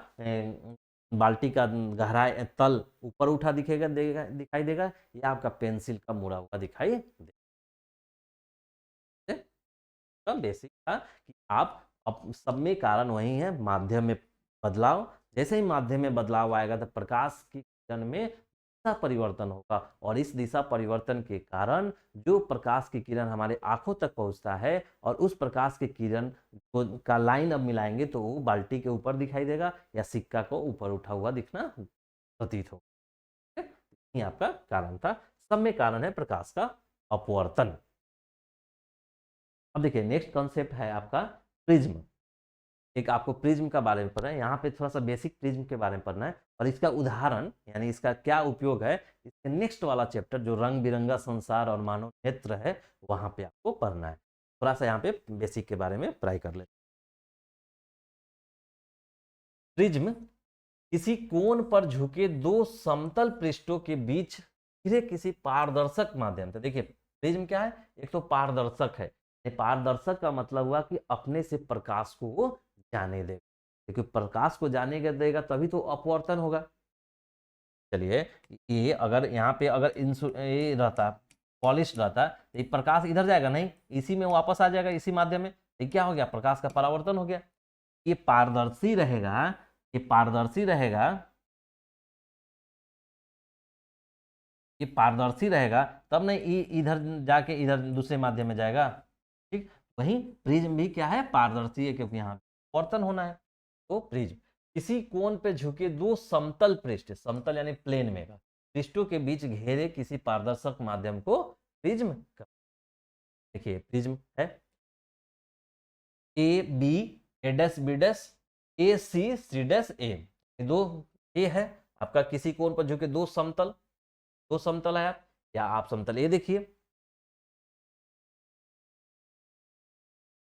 बाल्टी का गहरा तल ऊपर उठा दिखाई देगा, या आपका पेंसिल का मुड़ा हुआ दिखाई देगा। बेसिक था कि आप सब में कारण वही है, माध्यम में बदलाव। जैसे ही माध्यम में बदलाव आएगा तो प्रकाश की किरण में दिशा परिवर्तन होगा, और इस दिशा परिवर्तन के कारण जो प्रकाश की किरण हमारे आंखों तक पहुंचता है, और उस प्रकाश की किरण का लाइन अब मिलाएंगे तो वो बाल्टी के ऊपर दिखाई देगा या सिक्का को ऊपर उठा हुआ दिखना प्रतीत होगा। ये आपका कारण था। सब में कारण है प्रकाश का अपवर्तन। अब देखिए नेक्स्ट कॉन्सेप्ट है आपका प्रिज्म। एक आपको प्रिज्म का बारे में पढ़ना है, यहाँ पे थोड़ा सा बेसिक प्रिज्म के बारे में पढ़ना है, और इसका उदाहरण यानी इसका क्या उपयोग है, इसके नेक्स्ट वाला चैप्टर जो रंग बिरंगा संसार और मानव नेत्र है, वहां पे आपको पढ़ना है। थोड़ा सा यहाँ पे बेसिक के बारे में पढ़ाई कर लेते। प्रिज्म किसी कोण पर झुके दो समतल पृष्ठों के बीच घिरे किसी पारदर्शक माध्यम से। देखिए प्रिज्म क्या है, एक तो पारदर्शक है, पारदर्शक का मतलब हुआ कि अपने से प्रकाश को वो जाने देगा, क्योंकि प्रकाश को जाने देगा तभी तो अपवर्तन होगा। चलिए ये अगर यहाँ पे अगर ये रहता पॉलिश रहता तो ये प्रकाश इधर जाएगा नहीं, इसी में वापस आ जाएगा, इसी माध्यम में। ये क्या हो गया, प्रकाश का परावर्तन हो गया। ये पारदर्शी रहेगा, ये पारदर्शी रहेगा, ये पारदर्शी रहेगा तब नहीं इधर जाके इधर दूसरे माध्यम में जाएगा। ठीक, वहीं प्रिज्म भी क्या है, पारदर्शी है, क्योंकि यहाँ परिवर्तन होना है। तो प्रिज्म किसी कोण पे झुके दो समतल पृष्ठ, समतल यानी प्लेन में पृष्ठों के बीच घेरे किसी पारदर्शक माध्यम को प्रिज्म। देखिए प्रिज्म है A B, A dash B dash, A C C dash A, दो ए है आपका, किसी कोण पर झुके दो समतल, दो समतल है, या आप समतल ए देखिए,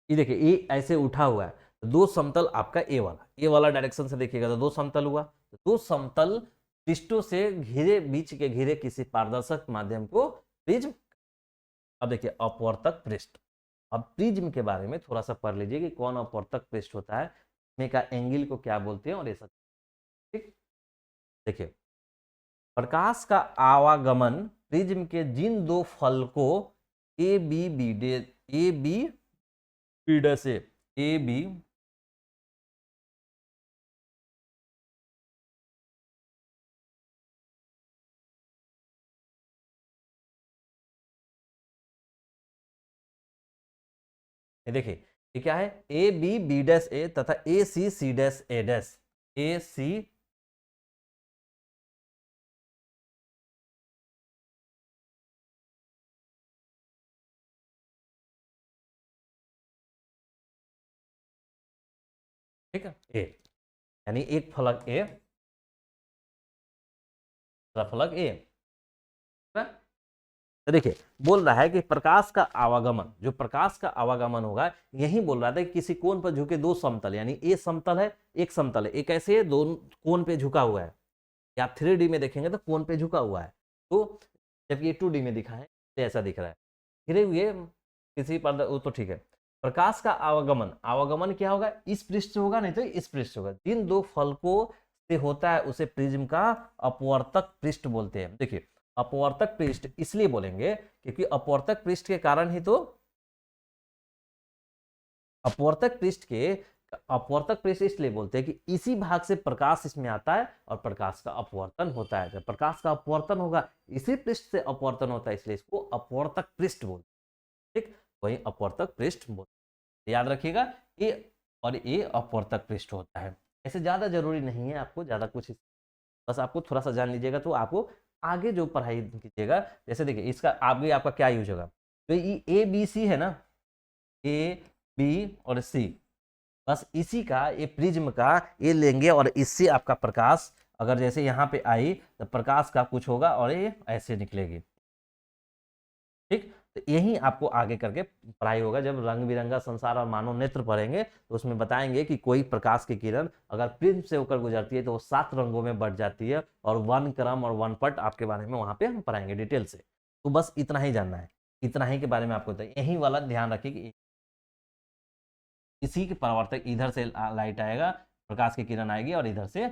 ये देखिए ये ऐसे उठा हुआ है, दो समतल आपका ए वाला डायरेक्शन से देखिएगा तो दो समतल हुआ, तो दो समतल पृष्ठों से घिरे, बीच के घिरे किसी पारदर्शक माध्यम को प्रिज्म। अब देखिए अपवर्तक पृष्ठ, अब प्रिज्म के बारे में थोड़ा सा पढ़ लीजिए कि कौन अपवर्तक पृष्ठ होता है, इसमें का एंगल को क्या बोलते हैं और ये सब। ठीक, देखिए प्रकाश का आवागमन प्रिज्म के जिन दो फलकों A B B dash A B B dash से ए बी देखिए ये क्या है, A B B dash A तथा A C C dash A dash, A सी ठीक है ए, यानी एक फलक ए, फलक ए। तो देखिए बोल रहा है कि प्रकाश का आवागमन, जो प्रकाश का आवागमन होगा, यही बोल रहा था कि किसी कोण पर झुके दो समतल, यानी ए समतल है एक समतल है, एक ऐसे दोनों कोण पे झुका हुआ है, या 3D में देखेंगे तो कोण पे झुका हुआ है, तो जबकि ये 2D में दिखा है तो ऐसा दिख रहा है, घिरे हुए किसी पर, वो तो ठीक है। प्रकाश का आवागमन, आवागमन क्या होगा, इस पृष्ठ से होगा नहीं तो इस पृष्ठ से होगा, जिन दो फलकों से होता है उसे प्रिज्म का अपवर्तक पृष्ठ बोलते हैं। देखिए अपवर्तक पृष्ठ इसलिए बोलेंगे क्योंकि अपवर्तक पृष्ठ के कारण ही तो अपवर्तक पृष्ठ के अपवर्तक पृष्ठ इसलिए बोलते हैं कि इसी भाग से प्रकाश इसमें आता है और प्रकाश का अपवर्तन होता है, जब प्रकाश का अपवर्तन होगा इसी पृष्ठ से अपवर्तन होता है, इसलिए इसको अपवर्तक पृष्ठ बोलते हैं। ठीक, वही अपवर्तक पृष्ठ बोलते हैं, याद रखिएगा ये, और ये अपवर्तक पृष्ठ होता है। ऐसे ज्यादा जरूरी नहीं है आपको ज्यादा कुछ, बस आपको थोड़ा सा जान लीजिएगा तो आपको आगे जो पढ़ाई कीजिएगा, जैसे देखिए इसका आगे आपका क्या यूज होगा, तो ये ए बी सी है ना, ए बी और सी, बस इसी का ये प्रिज्म का ये लेंगे और इससे आपका प्रकाश अगर जैसे यहाँ पे आई तो प्रकाश का कुछ होगा और ये ऐसे निकलेगी। ठीक, तो यही आपको आगे करके पढ़ाई होगा, जब रंग बिरंगा संसार और मानव नेत्र पढ़ेंगे तो उसमें बताएंगे कि कोई प्रकाश की किरण अगर प्रिज्म से होकर गुजरती है तो वो 7 रंगों में बढ़ जाती है, और वन क्रम और वन पट आपके बारे में वहां पे हम पढ़ाएंगे डिटेल से। तो बस इतना ही जानना है, इतना ही के बारे में आपको बताइए, यही वाला ध्यान रखिए कि इसी के परावर्तक इधर से लाइट आएगा, प्रकाश की किरण आएगी और इधर से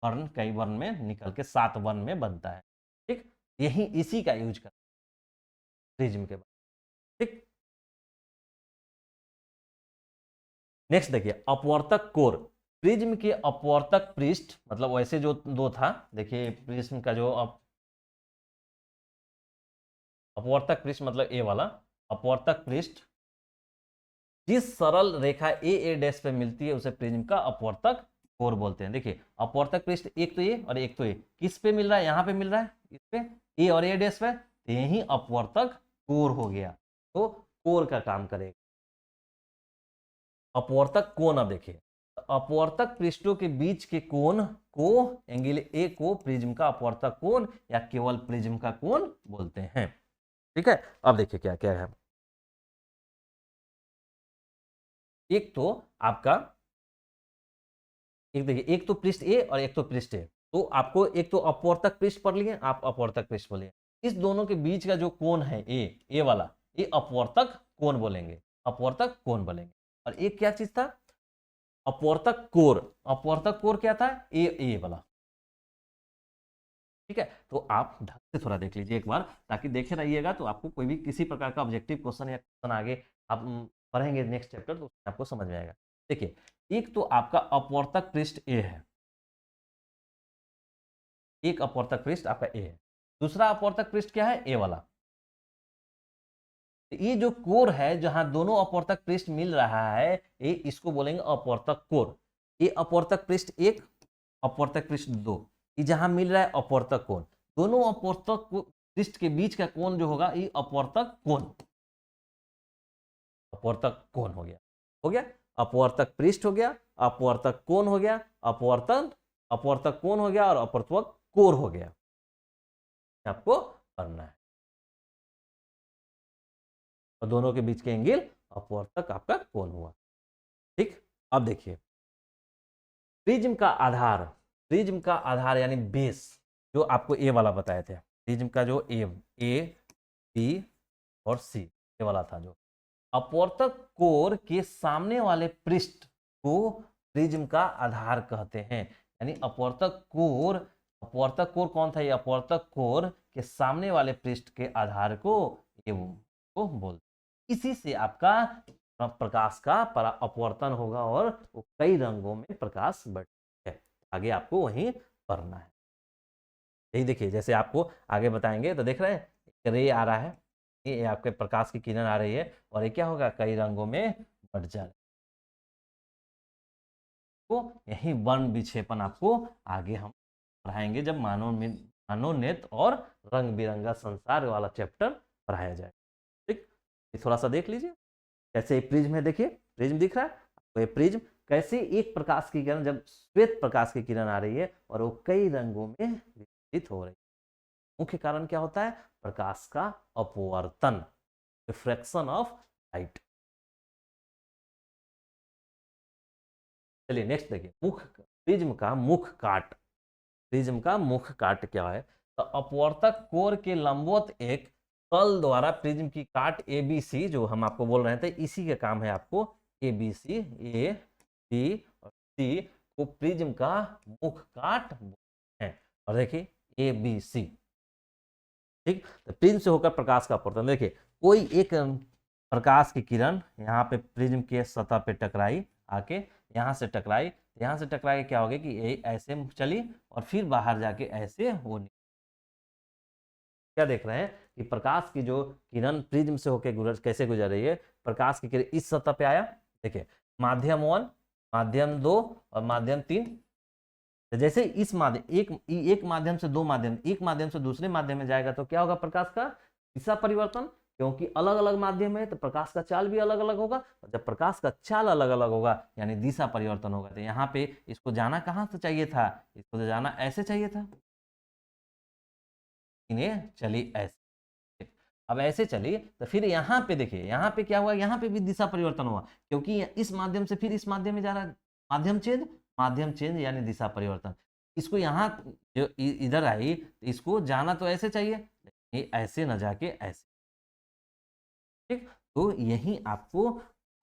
वर्ण कई वर्ण में निकल के 7 वर्ण में बनता है। ठीक, यही इसी का यूज कर प्रिज्म के बाद। ठीक, नेक्स्ट देखिए अपवर्तक कोर, प्रिज्म के अपवर्तक पृष्ठ, मतलब वैसे जो दो था, देखिए प्रिज्म का जो अपवर्तक पृष्ठ मतलब ए वाला अपवर्तक पृष्ठ, जिस सरल रेखा ए डैश पे मिलती है उसे प्रिज्म का अपवर्तक कोर बोलते हैं। देखिए अपवर्तक पृष्ठ एक तो ये और एक तो ये, किस पे मिल रहा है, यहाँ पे मिल रहा है इस पे ए और ए डैश पे, तो यही अपवर्तक कोर हो गया, तो कोर का काम करेगा। अपवर्तक कोण, अब देखिए अपवर्तक पृष्ठों के बीच के कोण को एंगल ए को प्रिज्म का अपवर्तक कोण या केवल प्रिज्म का कोण बोलते हैं। ठीक है, अब देखिए क्या क्या है, एक तो आपका, एक देखिए एक तो पृष्ठ ए और एक तो पृष्ठ ए, तो आपको एक तो अपवर्तक पृष्ठ पढ़ लिए आप, अपवर्तक पृष्ठ बोलिए, इस दोनों के बीच का जो कोण है ए वाला, ये अपवर्तक कोण बोलेंगे, अपवर्तक कोण बोलेंगे। और एक क्या चीज था, अपवर्तक कोर, अपवर्तक कोर क्या था, ए वाला। ठीक है, तो आप ढंग से थोड़ा देख लीजिए एक बार, ताकि देखे रहिएगा तो आपको कोई भी किसी प्रकार का ऑब्जेक्टिव क्वेश्चन या क्वेश्चन आगे आप पढ़ेंगे नेक्स्ट चैप्टर तो उसमें आपको समझ में आएगा। देखिए एक तो आपका अपवर्तक पृष्ठ ए है, एक अपवर्तक पृष्ठ आपका ए है, दूसरा अपवर्तक पृष्ठ क्या है, ए वाला। तो ये जो कोर है जहां दोनों अपवर्तक पृष्ठ मिल रहा है, ये इसको बोलेंगे अपवर्तक कोर। ये अपवर्तक पृष्ठ एक, अपवर्तक पृष्ठ दो, ये जहां मिल रहा है अपवर्तक कोण, दोनों अपवर्तक पृष्ठ के बीच का कोण जो होगा ये अपवर्तक कोण, अपवर्तक कोण हो गया, हो गया अपवर्तक पृष्ठ हो गया, अपवर्तक कोण हो गया, अपवर्तन अपवर्तक कोण हो गया और अपवर्तक कोर हो गया, आपको करना है, और दोनों के बीच के एंगल अपवर्तक आपका कोण हुआ। ठीक, अब देखिए प्रिज्म का आधार, प्रिज्म का आधार यानी बेस, जो आपको ए वाला बताए थे, प्रिज्म का जो ए बी और सी ये वाला था, जो अपवर्तक कोर के सामने वाले पृष्ठ को प्रिज्म का आधार कहते हैं। यानी अपवर्तक कोर कौन था? ये अपवर्तक कोर के सामने वाले पृष्ठ के आधार को ये को बोलते, इसी से आपका प्रकाश का अपवर्तन होगा और वो कई रंगों में प्रकाश बढ़ता है। आगे आपको वहीं पढ़ना है। यही देखिए, जैसे आपको आगे बताएंगे तो देख रहे हैं रे आ रहा है, ये आपके प्रकाश की किरण आ रही है और ये क्या होगा, कई रंगों में बढ़ जाएगा। तो यही वर्ण विक्षेपण आपको आगे हम पढ़ाएंगे जब मानव नेत्र और रंग बिरंगा संसार वाला चैप्टर पढ़ाया जाए। ठीक, थोड़ा सा देख लीजिए कैसे प्रिज्म है। देखिए प्रिज्म दिख रहा है आपको, ये प्रिज्म कैसे एक प्रकाश की किरण, जब श्वेत प्रकाश की किरण आ रही है और वो कई रंगों में विभाजित हो रही है, मुख्य कारण क्या होता है? प्रकाश का अपवर्तन, रिफ्रैक्शन ऑफ लाइट। चलिए नेक्स्ट देखिए, प्रिज्म का मुख काट। प्रिज्म का मुख काट क्या है? तो अपवर्तक कोर के लंबवत एक तल द्वारा प्रिज्म की काट एबीसी, जो हम आपको बोल रहे थे, इसी का काम है आपको एबीसी, ए बी और सी को प्रिज्म का मुख काट है। और देखिए ए बी सी, ठीक, तो प्रिज्म से होकर प्रकाश का अपवर्तन। देखिए कोई एक प्रकाश की किरण यहाँ पे प्रिज्म के सतह पे टकराई, आके यहाँ से टकराई, यहाँ से टकरा के क्या हो गया कि ये ऐसे चली और फिर बाहर जाके ऐसे वो क्या देख रहे हैं कि प्रकाश की जो किरण प्रिज्म से होकर कैसे गुजर रही है, प्रकाश की किरण इस सतह पे आया, देखिए माध्यम 1, माध्यम 2 और माध्यम 3। तो जैसे इस माध्यम एक माध्यम से दो माध्यम, एक माध्यम से दूसरे माध्यम में जाएगा तो क्या होगा? प्रकाश का दिशा परिवर्तन, क्योंकि अलग अलग माध्यम है तो प्रकाश का चाल भी अलग अलग होगा। जब प्रकाश का चाल अलग अलग होगा यानी दिशा परिवर्तन होगा। तो यहाँ पे इसको जाना कहाँ से चाहिए था? इसको तो जाना ऐसे चाहिए था, इन्हें चली ऐसे। अब ऐसे चली तो फिर यहाँ पे देखिए, यहाँ पे क्या हुआ? यहाँ पे भी दिशा परिवर्तन हुआ, क्योंकि इस माध्यम से फिर इस माध्यम में जा रहा है, माध्यम चेंज यानी दिशा परिवर्तन। इसको यहाँ जो इधर आई तो इसको जाना तो ऐसे चाहिए, ये ऐसे न जाके ऐसे। ठीक, तो यही आपको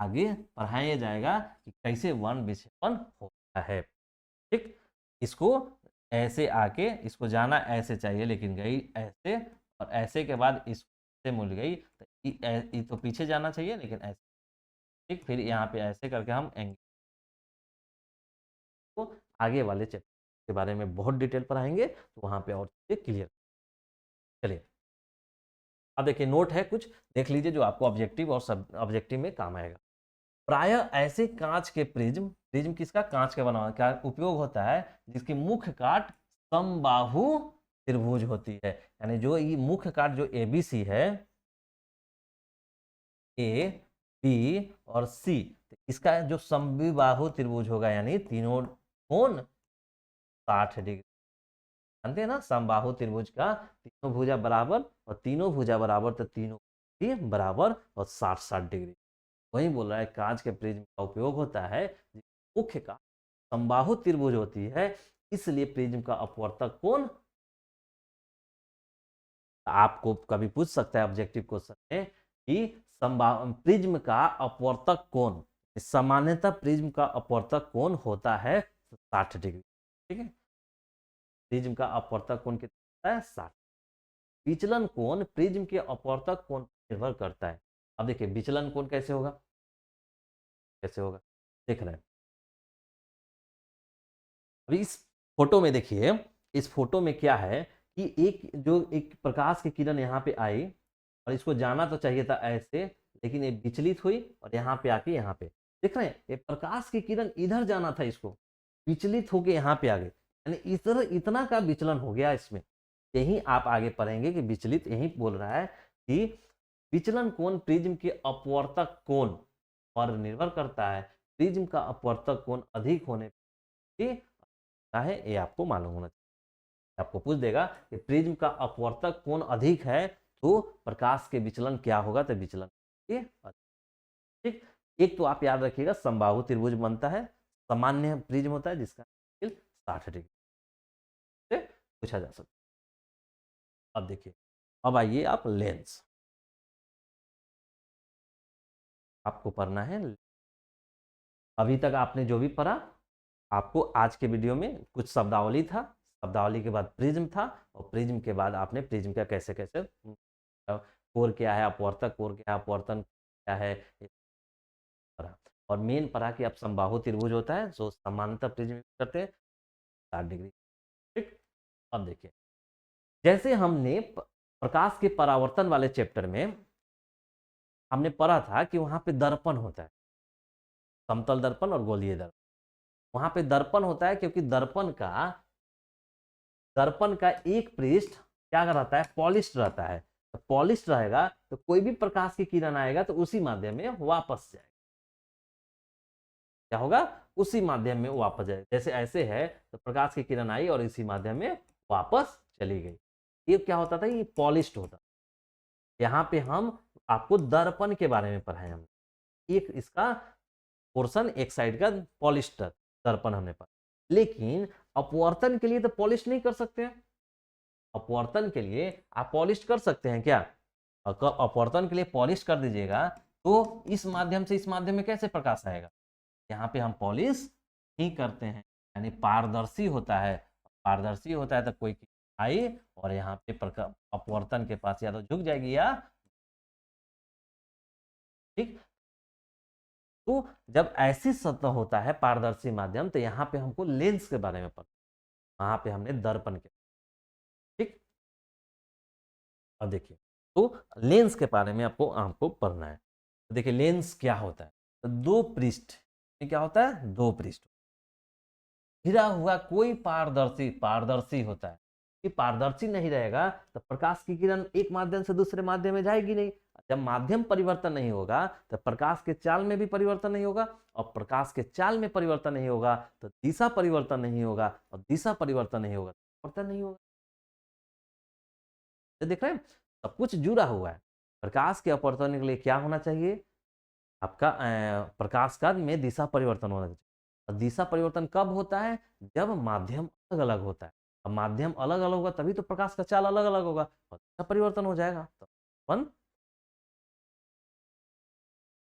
आगे पढ़ाया जाएगा कि कैसे वर्ण विक्षेपण होता है। ठीक, इसको ऐसे आके इसको जाना ऐसे चाहिए, लेकिन गई ऐसे, और ऐसे के बाद इससे मुड़ गई तो ये तो पीछे जाना चाहिए लेकिन ऐसे। ठीक, फिर यहाँ पे ऐसे करके हम एंगल को आगे वाले चैप्टर के बारे में बहुत डिटेल पढ़ाएंगे, तो वहाँ पे और चीजें क्लियर। चलिए अब देखिए नोट है कुछ, देख लीजिए जो आपको ऑब्जेक्टिव और सब ऑब्जेक्टिव में काम आएगा। प्राय ऐसे कांच के प्रिज्म, प्रिज्म किसका? कांच का बना हुआ, क्या उपयोग होता है? जिसकी मुख्य काट समबाहु त्रिभुज होती है। यानी जो ये मुख्य काट जो एबीसी है, ए बी और सी, तो इसका जो समबाहु त्रिभुज होगा यानी तीनों कोण 60 डिग्री। जानते हैं ना समबाहु त्रिभुज का तीनों भुजा बराबर, और तीनों भुजा बराबर तो तीनों भी बराबर और 60-60 डिग्री। वही बोल रहा है कांच के प्रिज्म का उपयोग होता है, मुख्य का समबाहु त्रिभुज होती है, इसलिए प्रिज्म का अपवर्तक कोण, आपको कभी पूछ सकता है ऑब्जेक्टिव क्वेश्चन में कि प्रिज्म का अपवर्तक कोण, सामान्यतः प्रिज्म का अपवर्तक कोण होता है 60 डिग्री। ठीक है, प्रिज्म का अपवर्तक कोण कितना है? 60। विचलन कोण प्रिज्म के अपवर्तक कोण पर निर्भर करता है। अब देखिए विचलन कोण कैसे होगा, कैसे होगा देख रहे हैं। अभी इस फोटो में देखिए, इस फोटो में क्या है कि एक प्रकाश की किरण यहाँ पे आई और इसको जाना तो चाहिए था ऐसे, लेकिन ये विचलित हुई और यहाँ पे आके यहाँ पे देख रहे हैं, ये प्रकाश की किरण इधर जाना था, इसको विचलित होके यहाँ पे आ गई, यानी इतना का विचलन हो गया इसमें। यही आप आगे पढ़ेंगे कि विचलित, यही बोल रहा है कि विचलन कोण प्रिज्म के अपवर्तक कोण पर निर्भर करता है। प्रिज्म का अपवर्तक कोण अधिक होने पर है, ये आपको मालूम होना चाहिए। आपको पूछ देगा कि प्रिज्म का अपवर्तक कोण अधिक है तो प्रकाश के विचलन क्या होगा? तो विचलन ये ठीक, एक तो आप याद रखिएगा समबाहु त्रिभुज बनता है, सामान्य प्रिज्म होता है जिसका एंगल 60 डिग्री से पूछा जा सकता है। अब देखिए, अब आइए आप लेंस, आपको पढ़ना है। अभी तक आपने जो भी पढ़ा, आपको आज के वीडियो में कुछ शब्दावली था, शब्दावली के बाद प्रिज्म था, और प्रिज्म के बाद आपने प्रिज्म का कैसे कैसे कोर क्या है, अपवर्तक कोर क्या है, अपवर्तन क्या है, पढ़ा। और मेन पढ़ा कि आप समबाहु त्रिभुज होता है जो समांतर प्रिज्म करते हैं 60 डिग्री। ठीक, अब देखिए, जैसे हमने प्रकाश के परावर्तन वाले चैप्टर में हमने पढ़ा था कि वहां पे दर्पण होता है, समतल दर्पण और गोलीय दर्पण। वहां पे दर्पण होता है क्योंकि दर्पण का एक पृष्ठ क्या रहता है, पॉलिश्ड रहता है। तो पॉलिश्ड रहेगा तो कोई भी प्रकाश की किरण आएगा तो उसी माध्यम में वापस जाएगा, क्या होगा, उसी माध्यम में वापस जाएगा। जैसे ऐसे है तो प्रकाश की किरण आई और इसी माध्यम में वापस चली गई। ये क्या होता था, ये पॉलिश्ड होता। यहाँ पे हम आपको दर्पण के बारे में पढ़ाए, हम एक इसका पोर्शन एक साइड का पॉलिश्ड दर्पण हमने पढ़ा। लेकिन अपवर्तन के लिए तो पॉलिश नहीं कर सकते हैं। अपवर्तन के लिए आप पॉलिश कर सकते हैं क्या, अपवर्तन के लिए पॉलिश कर दीजिएगा तो इस माध्यम से इस माध्यम में कैसे प्रकाश आएगा। यहाँ पे हम पॉलिश नहीं करते हैं, यानी पारदर्शी होता है। पारदर्शी होता है तो कोई आई और यहाँ पे अपवर्तन के पास या तो झुक जाएगी या, ठीक। तो जब ऐसी सतह होता है पारदर्शी माध्यम तो यहाँ पे हमको लेंस के बारे में पढ़ा, वहां पे हमने दर्पण के, ठीक। अब देखिए, तो लेंस के बारे में आपको आपको पढ़ना है। तो देखिए लेंस क्या होता है, तो दो पृष्ठ, क्या होता है, दो पृष्ठ घिरा हुआ कोई पारदर्शी, पारदर्शी होता है। कि पारदर्शी नहीं रहेगा तो प्रकाश की किरण एक माध्यम से दूसरे माध्यम में जाएगी नहीं। जब माध्यम परिवर्तन नहीं होगा तो प्रकाश के चाल में भी परिवर्तन नहीं होगा, और प्रकाश के चाल में परिवर्तन नहीं होगा तो दिशा परिवर्तन नहीं होगा, और दिशा परिवर्तन नहीं होगा तो परिवर्तन नहीं होगा। तो देख रहे हैं, सब कुछ जुड़ा हुआ है। प्रकाश के अपवर्तन के लिए क्या होना चाहिए, आपका प्रकाश का में दिशा परिवर्तन होना चाहिए। और दिशा परिवर्तन कब होता है, जब माध्यम अलग अलग होता है। अब माध्यम अलग अलग होगा तभी तो प्रकाश का चाल अलग अलग होगा और दिशा परिवर्तन हो जाएगा।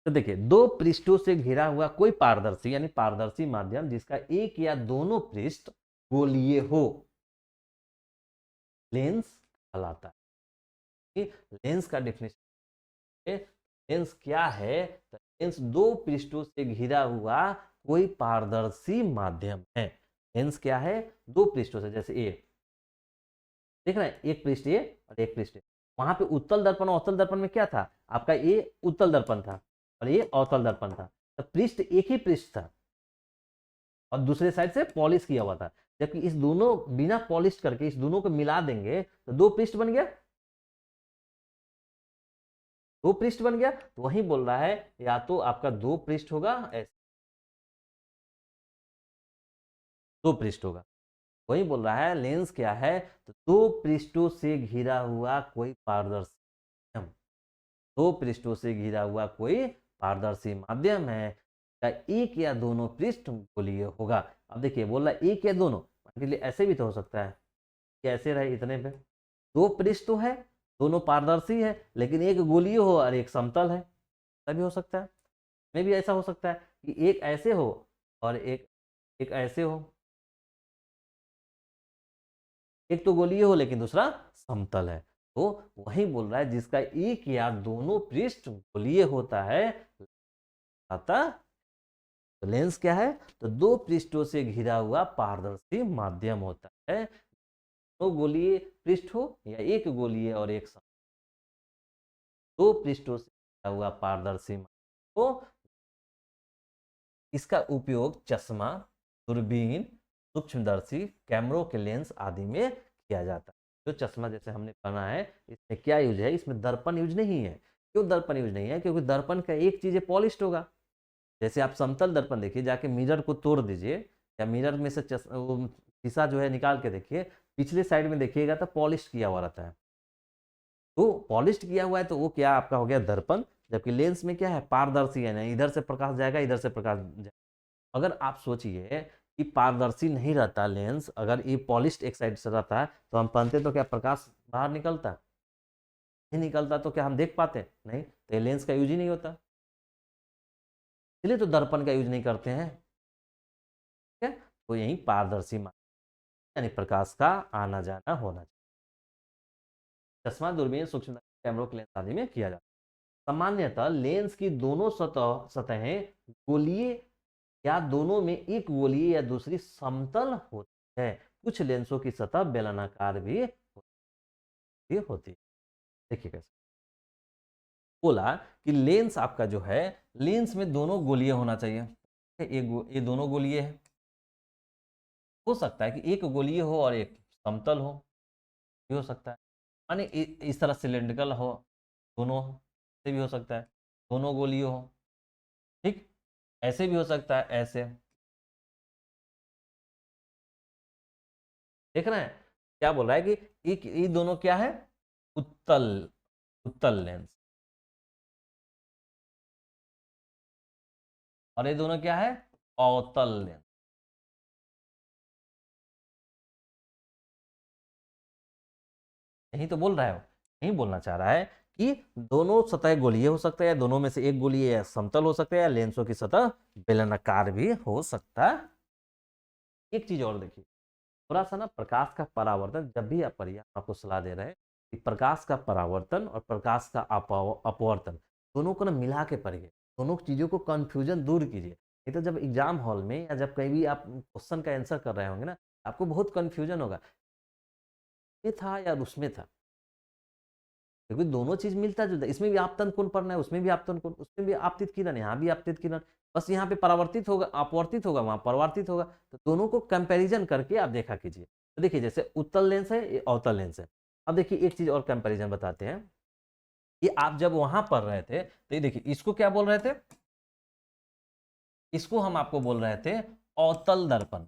तो देखिए, दो पृष्ठों से घिरा हुआ कोई पारदर्शी यानी पारदर्शी माध्यम जिसका एक या दोनों पृष्ठ गोलीय हो, लेंस कहलाता है। लेंस का डेफिनेशन, लेंस क्या है, तो लेंस दो पृष्ठों से घिरा हुआ कोई पारदर्शी माध्यम है। लेंस क्या है, दो पृष्ठों से, जैसे ए देख रहे हैं, एक पृष्ठ ए और एक पृष्ठ ए। वहां पे उत्तल दर्पण और अवतल दर्पण में क्या था, आपका ए उत्तल दर्पण था और ये अवतल दर्पण था। तो पृष्ठ एक ही पृष्ठ था और दूसरे साइड से पॉलिश किया हुआ था। जबकि इस दोनों बिना पॉलिश करके इस दोनों को मिला देंगे तो दो पृष्ठ बन गया, दो पृष्ठ बन गया। तो वही बोल रहा है या तो आपका दो पृष्ठ होगा, ऐसे दो पृष्ठ होगा। वही बोल रहा है लेंस क्या है, तो दो पृष्ठों से घिरा हुआ कोई पारदर्शी माध्यम, दो पृष्ठों से घिरा हुआ कोई पारदर्शी माध्यम है का एक या दोनों पृष्ठ गोलीय होगा। अब देखिए बोल रहा है एक या दोनों, मान के लिए ऐसे भी तो हो सकता है कि ऐसे रहे इतने पे, दो पृष्ठ तो है, दोनों पारदर्शी है, लेकिन एक गोलीय हो और एक समतल है, तभी हो सकता है। में भी ऐसा हो सकता है कि एक ऐसे हो और एक एक ऐसे हो, एक तो गोलीय हो लेकिन दूसरा समतल है। तो वही बोल रहा है जिसका एक या दोनों पृष्ठ गोलीय होता है अतः, तो लेंस क्या है, तो दो पृष्ठों से घिरा हुआ पारदर्शी माध्यम होता है। दो गोलीय पृष्ठ हो या एक गोलीय और एक समतल, दो पृष्ठों से घिरा हुआ पारदर्शी माध्यम हो। इसका उपयोग चश्मा, दूरबीन, सूक्ष्मदर्शी, कैमरों के लेंस आदि में किया जाता है। जो चश्मा जैसे हमने पढ़ा है, इसमें क्या यूज है, इसमें दर्पण यूज नहीं है। क्यों दर्पण यूज नहीं है, क्योंकि दर्पण का एक चीज पॉलिश्ड होगा। जैसे आप समतल दर्पण देखिए, जाके मिरर को तोड़ दीजिए या मिरर में से शीशा जो है निकाल के देखिए, पिछले साइड में देखिएगा तो पॉलिश किया हुआ रहता है। तो पॉलिश किया हुआ है तो वो क्या आपका हो गया दर्पण। जबकि लेंस में क्या है, पारदर्शी है, ना इधर से प्रकाश जाएगा इधर से प्रकाश जाएगा। अगर आप सोचिए कि पारदर्शी नहीं रहता लेंस, अगर ये पॉलिश्ड एक साइड से रहता है तो हम पहनते तो क्या प्रकाश बाहर निकलता, नहीं निकलता, तो क्या हम देख पाते, नहीं, तो ये लेंस का यूज ही नहीं होता, इसलिए तो दर्पण का यूज नहीं करते हैं। ठीक है, तो यही पारदर्शी यानी प्रकाश का आना जाना होना चाहिए। चश्मा, दूरबीन, सूक्ष्म कैमरों के लेंस आदि में किया जाता है। सामान्यतः लेंस की दोनों सतहें गोलीय या दोनों में एक गोलीय या दूसरी समतल होती है। कुछ लेंसों की सतह बेलनाकार भी होती है। देखिए कैसे बोला कि लेंस आपका जो है, लेंस में दोनों गोलीय होना चाहिए। ये दोनों गोलीय है, हो सकता है कि एक गोलीय हो और एक समतल हो, भी हो सकता है, माने इस तरह सिलेंड्रिकल हो, दोनों से भी हो सकता है, दोनों गोलीय हो, ठीक, ऐसे भी हो सकता है, ऐसे। देख रहे हैं क्या बोल रहा है कि एक ये दोनों क्या है, उत्तल उत्तल लेंस, और ये दोनों क्या है, अवतल लेंस। यही तो बोल रहा है, यही बोलना चाह रहा है कि दोनों सतह गोलीय हो सकता है, या दोनों में से एक गोलीय या समतल हो सकता है, या लेंसों की सतह बेलनाकार भी हो सकता है। एक चीज और देखिए, थोड़ा सा ना प्रकाश का परावर्तन, जब भी आप पढ़िए, आपको सलाह दे रहे हैं कि प्रकाश का परावर्तन और प्रकाश का अपवर्तन दोनों को ना मिला के पढ़िए, दोनों चीजों को कंफ्यूजन दूर कीजिए। नहीं तो जब एग्जाम हॉल में या जब कहीं भी आप क्वेश्चन का आंसर कर रहे होंगे ना, आपको बहुत कंफ्यूजन होगा, ये था या उसमें था, क्योंकि दोनों चीज मिलता जुलता, इसमें भी आपतन कोण पढ़ना है, उसमें भी आपतन कोण, उसमें भी आपतित किरण, यहाँ भी आपतित किरण, बस यहाँ पे परावर्तित होगा, अपवर्तित होगा, वहां परावर्तित होगा, तो दोनों को कंपैरिजन करके आप देखा कीजिए। तो देखिए जैसे उत्तल लेंस है, ये अवतल लेंस है। अब देखिए एक चीज और कंपैरिजन बताते हैं कि आप जब वहां पढ़ रहे थे तो ये देखिए, इसको क्या बोल रहे थे, इसको हम आपको बोल रहे थे अवतल दर्पण,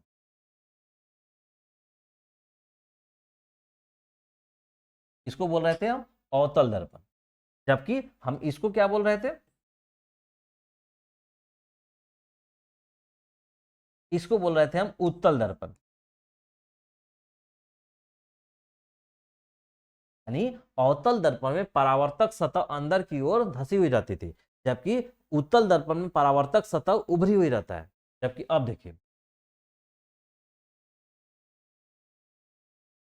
इसको बोल रहे थे हम अवतल दर्पण, जबकि हम इसको क्या बोल रहे थे, इसको बोल रहे थे हम उत्तल दर्पण। यानी अवतल दर्पण में परावर्तक सतह अंदर की ओर धसी हुई रहती थी, जबकि उत्तल दर्पण में परावर्तक सतह उभरी हुई रहता है। जबकि अब देखिए,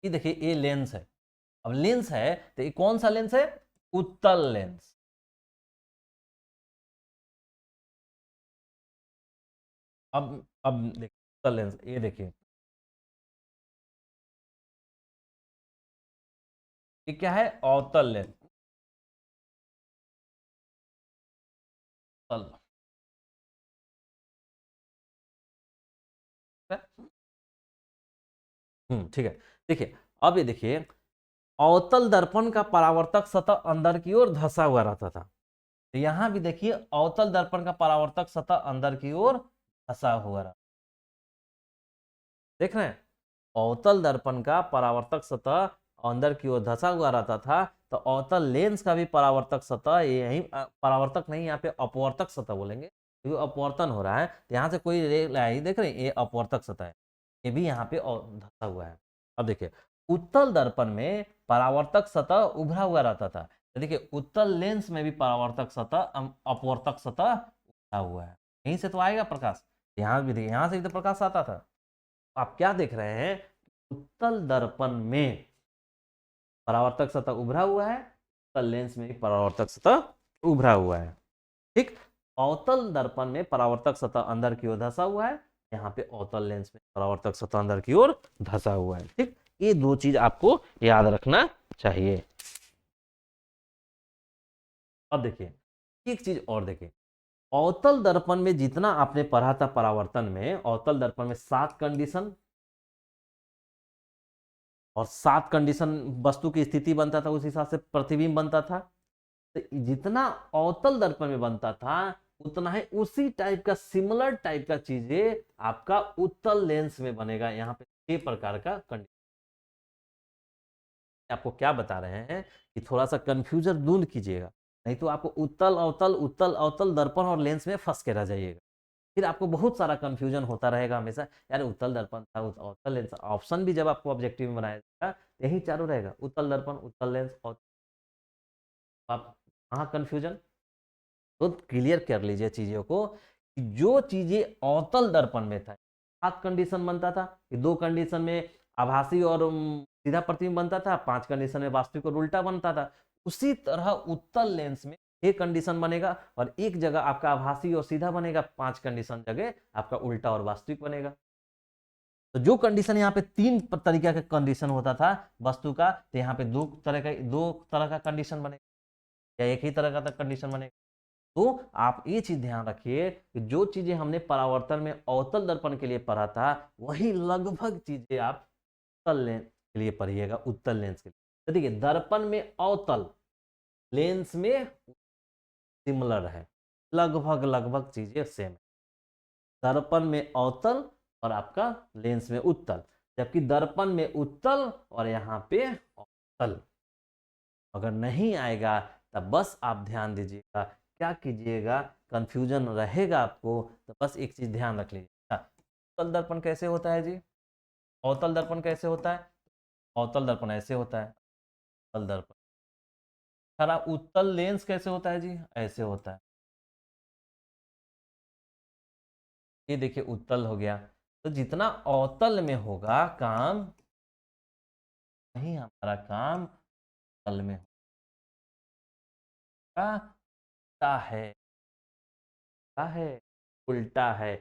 ये देखिए ये लेंस है, अब लेंस है तो ये कौन सा लेंस है, उत्तल लेंस। अब देखिए उत्तल लेंस, ये देखिए ये क्या है, अवतल लेंस, तल, ठीक है। देखिए अब ये देखिए, अवतल दर्पण का परावर्तक सतह अंदर की ओर धसा हुआ रहता था, तो यहां भी देखिए अवतल दर्पण का परावर्तक सतह अंदर की ओर धसा हुआ रहा, देख रहे हैं, अवतल दर्पण का परावर्तक सतह अंदर की ओर धसा हुआ रहता था, तो अवतल लेंस का भी परावर्तक सतह यही, परावर्तक नहीं, यहाँ पे अपवर्तक सतह बोलेंगे क्योंकि अपवर्तन हो रहा है, तो यहाँ से कोई रे लाई, देख रहे हैं, ये अपवर्तक सतह है, ये भी यहाँ पे धसा हुआ है। अब देखिए उत्तल दर्पण में परावर्तक सतह उभरा हुआ रहता था, तो देखिए उत्तल लेंस में भी परावर्तक सतह अपवर्तक सतह उभरा हुआ है, यहीं से तो आएगा प्रकाश, यहाँ भी देखिए, यहाँ से भी तो प्रकाश आता था। आप क्या देख रहे हैं, उत्तल दर्पण में परावर्तक सतह उभरा हुआ है, उत्तल लेंस में भी परावर्तक सतह उभरा हुआ है, ठीक। अवतल दर्पण में परावर्तक सतह अंदर की ओर धसा हुआ है, यहाँ पे अवतल लेंस में परावर्तक सतह अंदर की ओर धसा हुआ है, ठीक। ये दो चीज आपको याद रखना चाहिए। अब देखिए एक चीज और देखिए, अवतल दर्पण में जितना आपने पढ़ा था परावर्तन में, अवतल दर्पण में 7 कंडीशन, और 7 कंडीशन वस्तु की स्थिति बनता था, उस हिसाब से प्रतिबिंब बनता था, तो जितना अवतल दर्पण में बनता था उतना ही उसी टाइप का, सिमिलर टाइप का चीजें आपका उत्तल लेंस में बनेगा। यहाँ पे 6 प्रकार का कंडीशन आपको क्या बता रहे हैं कि थोड़ा सा कंफ्यूजन दूर कीजिएगा, नहीं तो आपको उत्तल अवतल दर्पण और लेंस में फंस के रह जाइएगा। फिर आपको बहुत सारा कंफ्यूजन होता रहेगा हमेशा, यार उत्तल दर्पण था, अवतल लेंस। ऑप्शन भी जब आपको ऑब्जेक्टिव में बनाया जाएगा यही चारों रहेगा, उत्तल दर्पण, उत्तल लेंस और आप कहाँ कंफ्यूजन। तो क्लियर कर लीजिए चीजों को कि जो चीजें अवतल दर्पण में था 7 कंडीशन बनता था कि 2 कंडीशन में आभासी और सीधा प्रतिबिंब बनता था, 5 कंडीशन में वास्तविक और उल्टा बनता था। उसी तरह उत्तल लेंस में एक कंडीशन बनेगा और एक जगह आपका आभासी और सीधा बनेगा, 5 कंडीशन जगह आपका उल्टा और वास्तविक बनेगा। तो जो कंडीशन यहाँ पे 3 तरीके का कंडीशन होता था वस्तु का, तो यहाँ पे 2 तरह का कंडीशन बनेगा या एक ही तरह का कंडीशन बनेगा। तो आप ये चीज ध्यान रखिए कि जो चीजें हमने परावर्तन में अवतल दर्पण के लिए पढ़ा था वही लगभग चीजें आप उत्तल लेंस के लिए पढ़िएगा, उत्तल लेंस के लिए। तो देखिए दर्पण में अवतल, लेंस में सिमिलर है, लगभग लगभग चीजें सेम है। दर्पण में अवतल और आपका लेंस में उत्तल, जबकि दर्पण में उत्तल और यहाँ पे अवतल। अगर नहीं आएगा तब बस आप ध्यान दीजिएगा, क्या कीजिएगा, कंफ्यूजन रहेगा आपको तो बस एक चीज ध्यान रख लीजिए। अवतल दर्पण कैसे होता है जी, अवतल दर्पण कैसे होता है, अवतल दर्पण ऐसे होता है, अवतल दर्पण। खरा उत्तल लेंस कैसे होता है जी, ऐसे होता है। ये देखिए उत्तल हो गया, तो जितना अवतल में होगा काम, नहीं हमारा काम तल में होगा, उल्टा है, उल्टा है।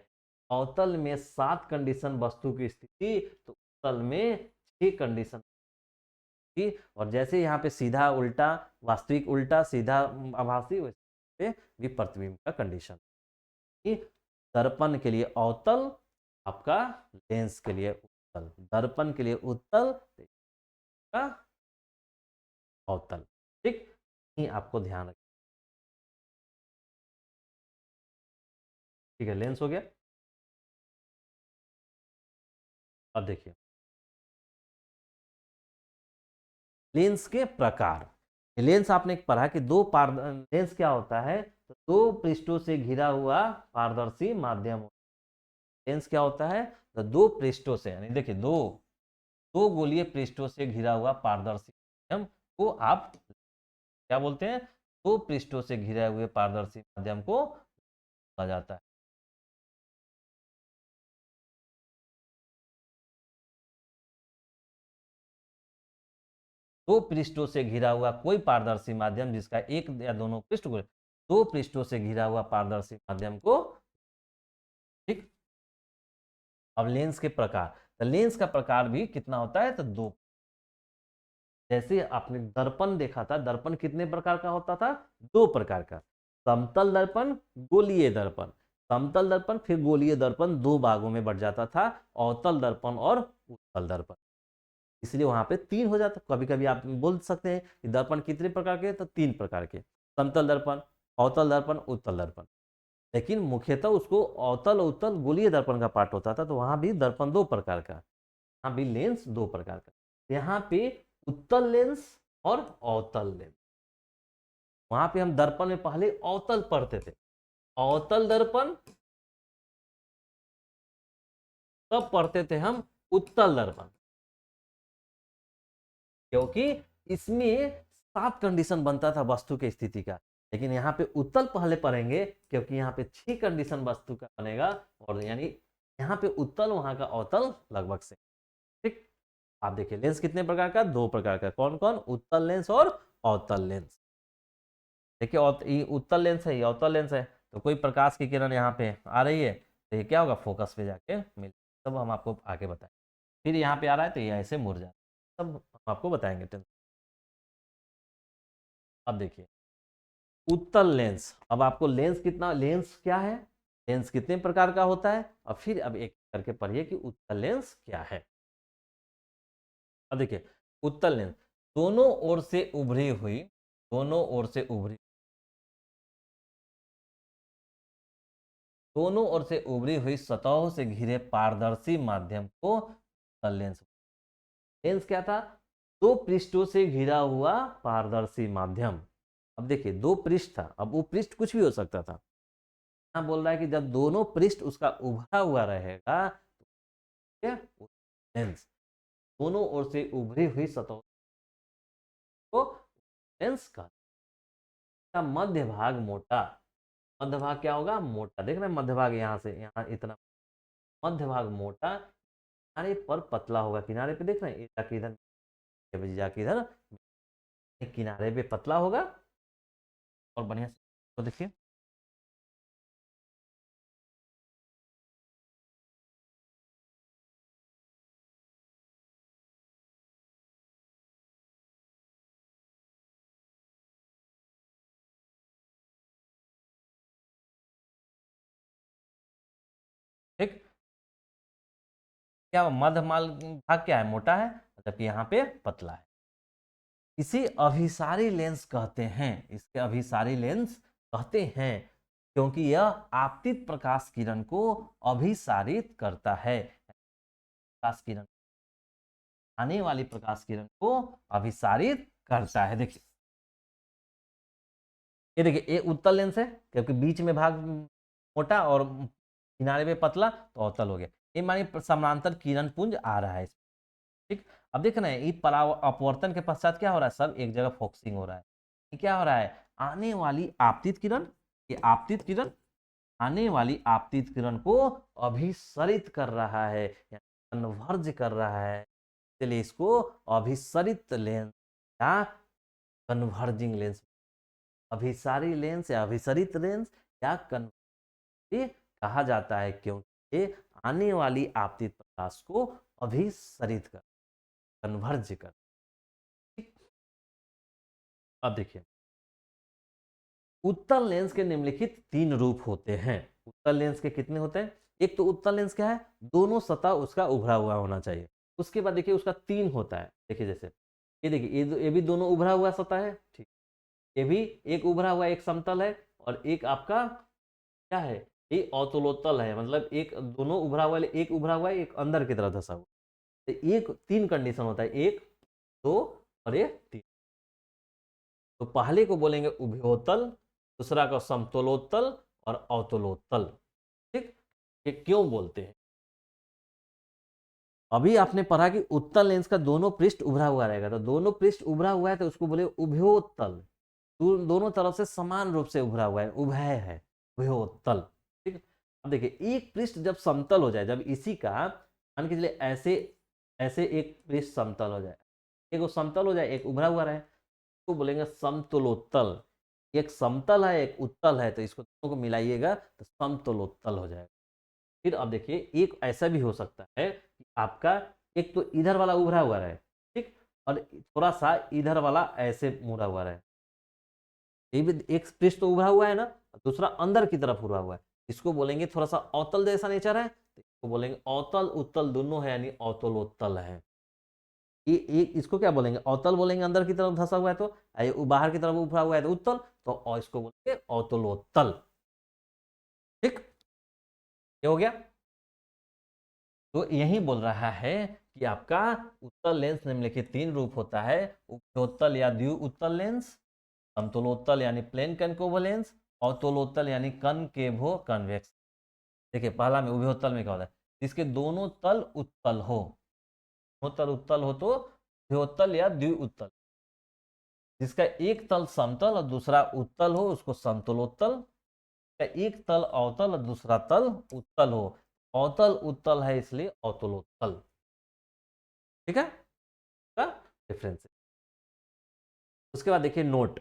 अवतल में 7 कंडीशन वस्तु की स्थिति, तो उत्तल में 6 कंडीशन थी। और जैसे यहाँ पे सीधा उल्टा, वास्तविक उल्टा, सीधा आभासी, वैसे भी प्रतिबिंब का कंडीशन। दर्पण के लिए अवतल, आपका लेंस के लिए उत्तल, दर्पण के लिए उत्तल का अवतल। ठीक, ये आपको ध्यान रखना। ठीक है, लेंस हो गया। अब देखिए लेंस के प्रकार। लेंस आपने पढ़ा कि लेंस क्या होता है, तो 2 पृष्ठों से घिरा हुआ पारदर्शी माध्यम। लेंस क्या होता है, तो 2 पृष्ठों से, यानी देखिए दो गोलीय पृष्ठों से घिरा हुआ पारदर्शी माध्यम को आप क्या बोलते हैं, 2 पृष्ठों से घिरे हुए पारदर्शी माध्यम को कहा जाता है। 2 पृष्ठों से घिरा हुआ कोई पारदर्शी माध्यम जिसका एक या दोनों पृष्ठ को, 2 पृष्ठों से घिरा हुआ पारदर्शी माध्यम को। ठीक, अब लेंस के प्रकार, तो लेंस का प्रकार भी कितना होता है, तो 2। जैसे आपने दर्पण देखा था, दर्पण कितने प्रकार का होता था, 2 प्रकार का, समतल दर्पण, गोलीय दर्पण। समतल दर्पण फिर गोलीय दर्पण 2 भागों में बढ़ जाता था, अवतल दर्पण और उत्तल दर्पण। इसलिए वहां पे 3 हो जाता। कभी कभी आप बोल सकते हैं कि दर्पण कितने प्रकार के, तो 3 प्रकार के, समतल दर्पण, अवतल दर्पण, उत्तल दर्पण। लेकिन मुख्यतः उसको अवतल उत्तल गोलीय दर्पण का पार्ट होता था, तो वहां भी दर्पण 2 प्रकार का, यहाँ भी लेंस 2 प्रकार का। यहाँ पे उत्तल लेंस और अवतल लेंस। वहां पे हम दर्पण में पहले अवतल पढ़ते थे, अवतल दर्पण, तब पढ़ते थे हम उत्तल दर्पण, क्योंकि इसमें 7 कंडीशन बनता था वस्तु की स्थिति का। लेकिन यहाँ पे उत्तल पहले पढ़ेंगे क्योंकि यहाँ पे 6 कंडीशन वस्तु का बनेगा, और यानी यहाँ पे उत्तल वहां का अवतल लगभग से। ठीक, आप देखिए लेंस कितने प्रकार का, 2 प्रकार का, कौन कौन, उत्तल लेंस और अवतल लेंस। देखिए उत्तल लेंस है, ये अवतल लेंस है, तो कोई प्रकाश की किरण यहाँ पे आ रही है तो ये क्या होगा, फोकस पे जाके मिल, सब हम आपको आगे बताएं। फिर यहाँ पे आ रहा है तो ये ऐसे मुड़ जाए, सब हम आपको बताएंगे। अब देखिए उत्तल लेंस, अब आपको लेंस कितना, लेंस क्या है, लेंस कितने प्रकार का होता है, और फिर अब एक करके पढ़िए कि उत्तल लेंस क्या है। अब देखिए उत्तल लेंस, दोनों ओर से उभरी हुई, दोनों ओर से उभरी, दोनों ओर से उभरी हुई सतहों से घिरे पारदर्शी माध्यम को उत्तल लेंस। लेंस क्या था, 2 पृष्ठों से घिरा हुआ पारदर्शी माध्यम। अब देखिए दो पृष्ठ था, अब वो पृष्ठ कुछ भी हो सकता था। यहाँ बोल रहा है कि जब दोनों पृष्ठ उसका उभरा हुआ रहेगा तो लेंस, दोनों ओर से उभरी हुई सतह को लेंस का मध्य भाग मोटा, मध्य भाग क्या होगा, मोटा। देख रहे हैं मध्य भाग यहाँ से यहाँ इतना, मध्य भाग मोटा, किनारे पर पतला होगा। किनारे पे देख रहे हैं, जाके इधर, जाके इधर, किनारे पे पतला होगा और बढ़िया से तो देखिए ठीक, क्या मध्य भाग क्या है, मोटा है, जबकि यहाँ पे पतला है। इसे अभिसारी लेंस कहते हैं, इसके अभिसारी लेंस कहते हैं क्योंकि यह आपतित प्रकाश किरण को अभिसारित करता है। प्रकाश किरण, आने वाली प्रकाश किरण को अभिसारित करता है। देखिए ये देखिए, ये उत्तल लेंस है क्योंकि बीच में भाग मोटा और किनारे पे पतला, तो अवतल हो गया। ये मानिए समानांतर किरण पुंज आ रहा है, ठीक। अब देख रहे हैं ये अपवर्तन के पश्चात क्या हो रहा है, सब एक जगह फोकसिंग हो रहा है। ये क्या हो रहा है, आने वाली आपतित किरण, ये आपतित किरण आने वाली आपतित किरण को अभिसरित कर रहा है, कन्वर्ज कर रहा है, इसलिए इसको अभिसरित लेंस या कन्वर्जिंग लेंस, अभिसारी लेंस या अभिसरित लेंस या कन्वर्जिंग कहा जाता है, क्योंकि ये आने वाली आपतित प्रकाश को अभिसरित कर, कन्वर्ज कर। अब देखिए उत्तल लेंस के निम्नलिखित तीन रूप होते हैं। उत्तल लेंस के कितने होते हैं, एक तो उत्तल लेंस क्या है, दोनों सतह उसका उभरा हुआ होना चाहिए। उसके बाद देखिए उसका तीन होता है, देखिए जैसे ये देखिए ये भी दोनों उभरा हुआ सतह है, ठीक। ये भी एक उभरा हुआ, एक समतल है, और एक आपका क्या है, ये अवतलोत्तल है, मतलब एक दोनों उभरा हुआ, एक उभरा हुआ है, एक अंदर की तरफ धसा हुआ। तो एक तीन कंडीशन होता है, एक दो और एक तीन। तो पहले को बोलेंगे उभयोतल, दूसरा का समतलोत्तल और अवतलोत्तल, ठीक। ये क्यों बोलते हैं, अभी आपने पढ़ा कि उत्तल लेंस का दोनों पृष्ठ उभरा हुआ रहेगा, तो दोनों पृष्ठ उभरा हुआ है तो उसको बोले उभयोत्तल, दोनों तरफ से समान रूप से उभरा हुआ है, उभय है, उभयोत्तल, ठीक। अब देखिए एक पृष्ठ जब समतल हो जाए, जब इसी का मान के चलिए ऐसे ऐसे एक पृष्ठ समतल हो जाए, एक वो समतल हो जाए, एक उभरा हुआ रहे, तो बोलेंगे समतलोत्तल। एक समतल है एक उत्तल है, तो इसको दोनों को मिलाइएगा तो समतलोत्तल हो जाएगा। फिर अब देखिए एक ऐसा भी हो सकता है कि आपका एक तो इधर वाला उभरा हुआ रहे, ठीक, और थोड़ा सा इधर वाला ऐसे मुड़ा हुआ रहे, ये भी एक पृष्ठ तो उभरा हुआ है ना, दूसरा अंदर की तरफ उभरा हुआ है, इसको बोलेंगे थोड़ा सा अवतल जैसा नेचर है, तो इसको बोलेंगे अवतल उत्तल दोनों है, यानी अवतलोत्तल है। ये इसको क्या बोलेंगे, अवतल बोलेंगे अंदर की तरफ धंसा हुआ है, तो बाहर की तरफ उभरा हुआ है तो उत्तल, तो इसको बोलेंगे अवतलोत्तल, ठीक। ये हो गया। तो यही बोल रहा है कि आपका उत्तल लेंस निम्नलिखित तीन रूप होता है, उभयोत्तल या द्विउत्तल लेंस, समतलोत्तल यानी प्लेन कनकेव लेंस, अवतलोत्तल यानी कनकेवो कन्वेक्स। देखिए पहला में उभयोत्तल में क्या होता है, इसके दोनों तल उत्तल हो, दोनों तल उत्तल हो तो उभयोत्तल या द्विउत्तल, जिसका एक तल समतल और दूसरा उत्तल हो उसको समतलोत्तल, एक तल अवतल और दूसरा तल उत्तल हो, अवतल उत्तल है इसलिए अवतलोत्तल, ठीक है, डिफरेंस है। उसके बाद देखिए नोट,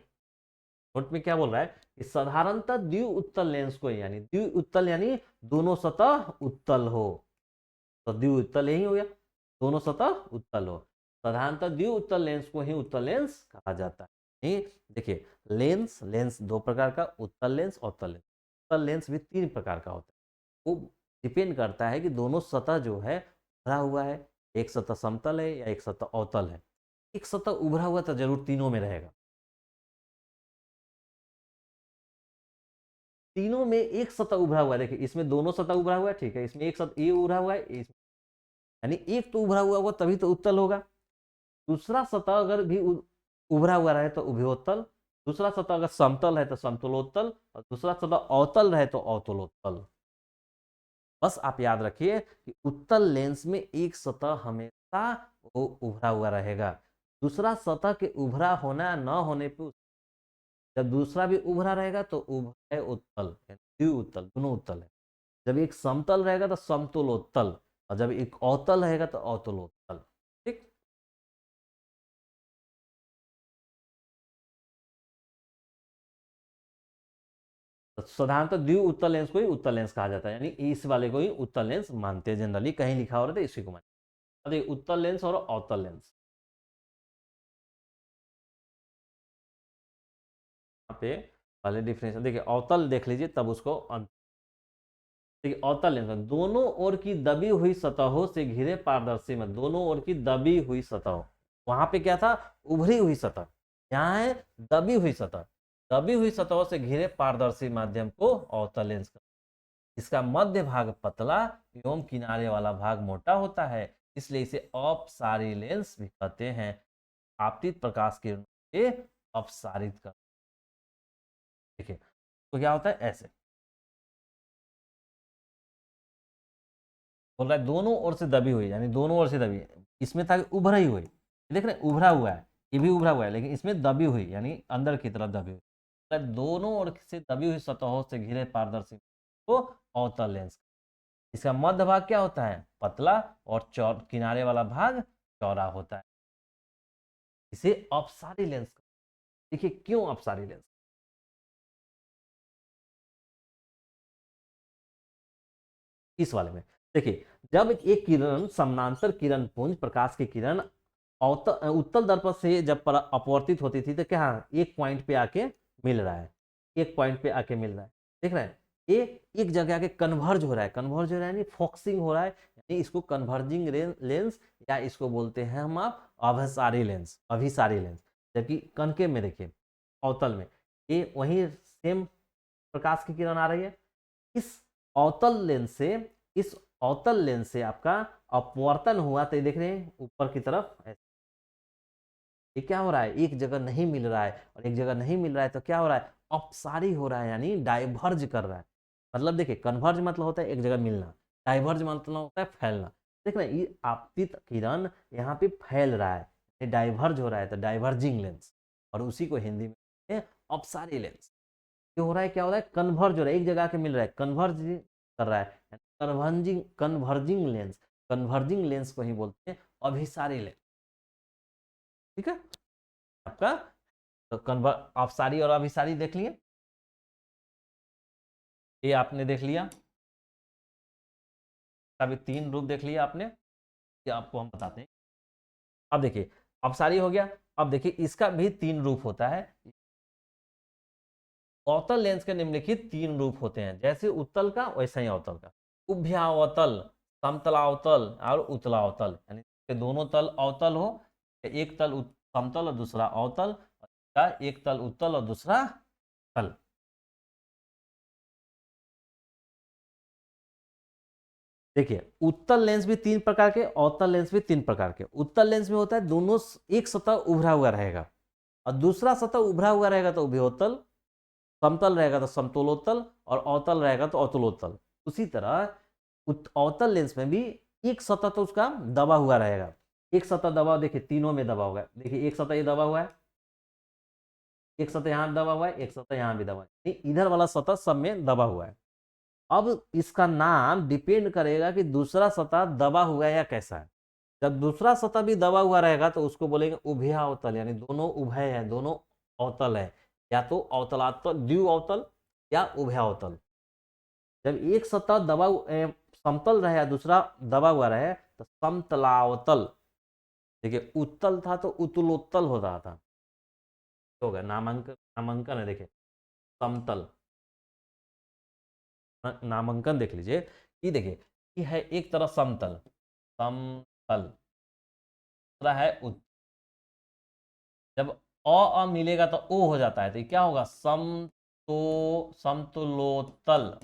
नोट में क्या बोल रहा है कि साधारणतः द्विउत्तल लेंस को, यानी द्विउत्तल यानी दोनों सतह उत्तल हो, तो द्विउत्तल यही हो गया, दोनों सतह उत्तल हो, साधारणतः द्विउत्तल लेंस को ही उत्तल लेंस कहा जाता है। देखिए लेंस, लेंस दो प्रकार का, उत्तल लेंस और उत्तल लेंस। उत्तल लेंस भी तीन प्रकार का होता है, वो डिपेंड करता है कि दोनों सतह जो है उभरा हुआ है, एक सतह समतल है या एक सतह अवतल है। एक सतह उभरा हुआ तो जरूर तीनों में रहेगा, तीनों में एक सतह उभरा हुआ है, देखिए इसमें दोनों सतह उभरा हुआ है, ठीक है, इसमें एक सतह ये उभरा हुआ है, यानी एक तो उभरा हुआ होगा तभी तो उत्तल होगा, दूसरा सतह अगर भी उभरा हुआ रहे तो उभयोत्तल, दूसरा सतह अगर समतल है तो समतलोत्तल, और दूसरा सतह अवतल रहे तो अवतलोत्तल। बस आप याद रखिए कि उत्तल लेंस में एक सतह हमेशा वो उभरा हुआ रहेगा, दूसरा सतह के उभरा होना या न होने पे जब दूसरा भी उभरा रहेगा तो उभय उत्तल, द्विउत्तल, दोनों उत्तल है। जब एक समतल रहेगा तो समतलोत्तल, और जब एक अवतल रहेगा तो अवतलोत्तल। ठीक। तो साधारणतः द्विउत्तल लेंस को ही उत्तल लेंस कहा जाता है, यानी इस वाले को ही उत्तल लेंस मानते हैं जनरली, कहीं लिखा हो रहा था इसी को मानते। उत्तल लेंस और अवतल लेंस यहाँ पे पहले डिफरेंस देखिए, अवतल देख लीजिए तब उसको देखिए। अवतल लेंस में दोनों ओर की दबी हुई सतहों से घिरे पारदर्शी में, दोनों ओर की दबी हुई सतह, वहां पे क्या था, उभरी हुई सतह, यहाँ है दबी हुई सतह, दबी हुई सतहों से घिरे पारदर्शी माध्यम को अवतल लेंस का। इसका मध्य भाग पतला एवं किनारे वाला भाग मोटा होता है, इसलिए इसे अपसारी लेंस भी कहते हैं। आपतित प्रकाश किरणों के अपसारित कर, देखिए तो क्या होता है, ऐसे बोल रहा है दोनों ओर से दबी हुई, यानी दोनों ओर से दबी है। इसमें था कि उभरा ही हुई, देख रहे उभरा हुआ है, ये भी उभरा हुआ है, लेकिन इसमें दबी हुई यानी अंदर की तरफ दबी हुई। तो दोनों ओर से दबी हुई सतहों से घिरे पारदर्शी तो अवतल लेंस। इसका मध्य भाग क्या होता है, पतला, और किनारे वाला भाग चौड़ा होता है, इसे अपसारी लेंस। देखिए क्यों अपसारी लेंस, इस वाले में देखिए, जब एक किरण समानांतर किरण पुंज प्रकाश की किरण उत्तल दर्पण से जब अपवर्तित होती थी तो क्या एक पॉइंट पे आके मिल रहा है, एक पॉइंट पे आके मिल रहा है, देख रहे हैं ये एक जगह आके कन्वर्ज हो रहा है, कन्वर्ज हो रहा है यानी फोकसिंग हो रहा है, यानी इसको कन्वर्जिंग लेंस, या इसको बोलते हैं हम आप अभिसारी लेंस, अभिसारी लेंस। जबकि कनकेव में देखिए, अवतल में ये वही सेम प्रकाश की किरण आ रही है, इस अवतल लेंस से, इस अवतल लेंस से आपका अपवर्तन हुआ तो ये देख रहे हैं ऊपर की तरफ, ये क्या हो रहा है, एक जगह नहीं मिल रहा है और एक जगह नहीं मिल रहा है तो क्या हो रहा है, अपसारी हो रहा है, यानी डाइवर्ज कर रहा है। मतलब देखिए कन्वर्ज मतलब होता है एक जगह मिलना, डाइवर्ज मतलब होता है फैलना। देख रहे हैं ये आपतित किरण यहाँ पे फैल रहा है, ये डाइवर्ज हो रहा है तो डाइवर्जिंग लेंस, और उसी को हिंदी में अपसारी लेंस। ये हो रहा है, क्या हो रहा है, कन्वर्ज हो रहा है, एक जगह के मिल रहा है, कन्वर्ज कर रहा है, converging converging lens, converging lens को ही बोलते हैं अभिसारी लेंस। ठीक है आपका, तो कन्वर्ट अपसारी और अभिसारी देख लिए, ये आपने देख लिया, अभी तीन रूप देख लिया आपने, ये आपको हम बताते हैं। अब देखिए अपसारी हो गया, अब देखिए इसका भी तीन रूप होता है। अवतल लेंस के निम्नलिखित तीन रूप होते हैं, जैसे उत्तल का वैसा ही अवतल का, उभयावतल, समतलावतल और उतलावतल, यानी दोनों तल अवतल हो, एक तल समतल और दूसरा अवतल, एक तल उत्तल और दूसरा तल। देखिए उत्तल लेंस भी तीन प्रकार के, अवतल लेंस भी तीन प्रकार के। उत्तल लेंस में होता है दोनों एक सतह उभरा हुआ रहेगा, और दूसरा सतह उभरा हुआ रहेगा तो उभयोत्तल, समतल रहेगा तो समतलोत्तल, और अवतल रहेगा तो अवतलोत्तल। उसी तरह अवतल लेंस में भी एक सतह तो उसका दबा हुआ रहेगा, एक सतह दबा, देखिए तीनों में दबा हुआ है, देखिए एक सतह ये दबा हुआ है, एक सतह यहाँ दबा हुआ है, एक सतह यहाँ भी दबा है, इधर वाला सतह सब में दबा हुआ है। अब इसका नाम डिपेंड करेगा कि दूसरा सतह दबा हुआ है या कैसा है। जब दूसरा सतह भी दबा हुआ रहेगा तो उसको बोलेंगे उभयावतल, यानी दोनों उभय है, दोनों अवतल है, या तो अवतलात्मक द्वि अवतल या उभयावतल। जब एक सतह दबा समतल रहे या दूसरा दबा हुआ रहे तो समतलावतल। देखिए उत्तल था तो उतलोत्तल हो रहा था, हो गया नामांकन, नामांकन है देखिए, समतल, नामांकन देख लीजिए कि देखिए कि है एक तरफ समतल, समतल, दूसरा है जब अ मिलेगा तो ओ हो जाता है, तो ये क्या होगा, समतुलोत्तल।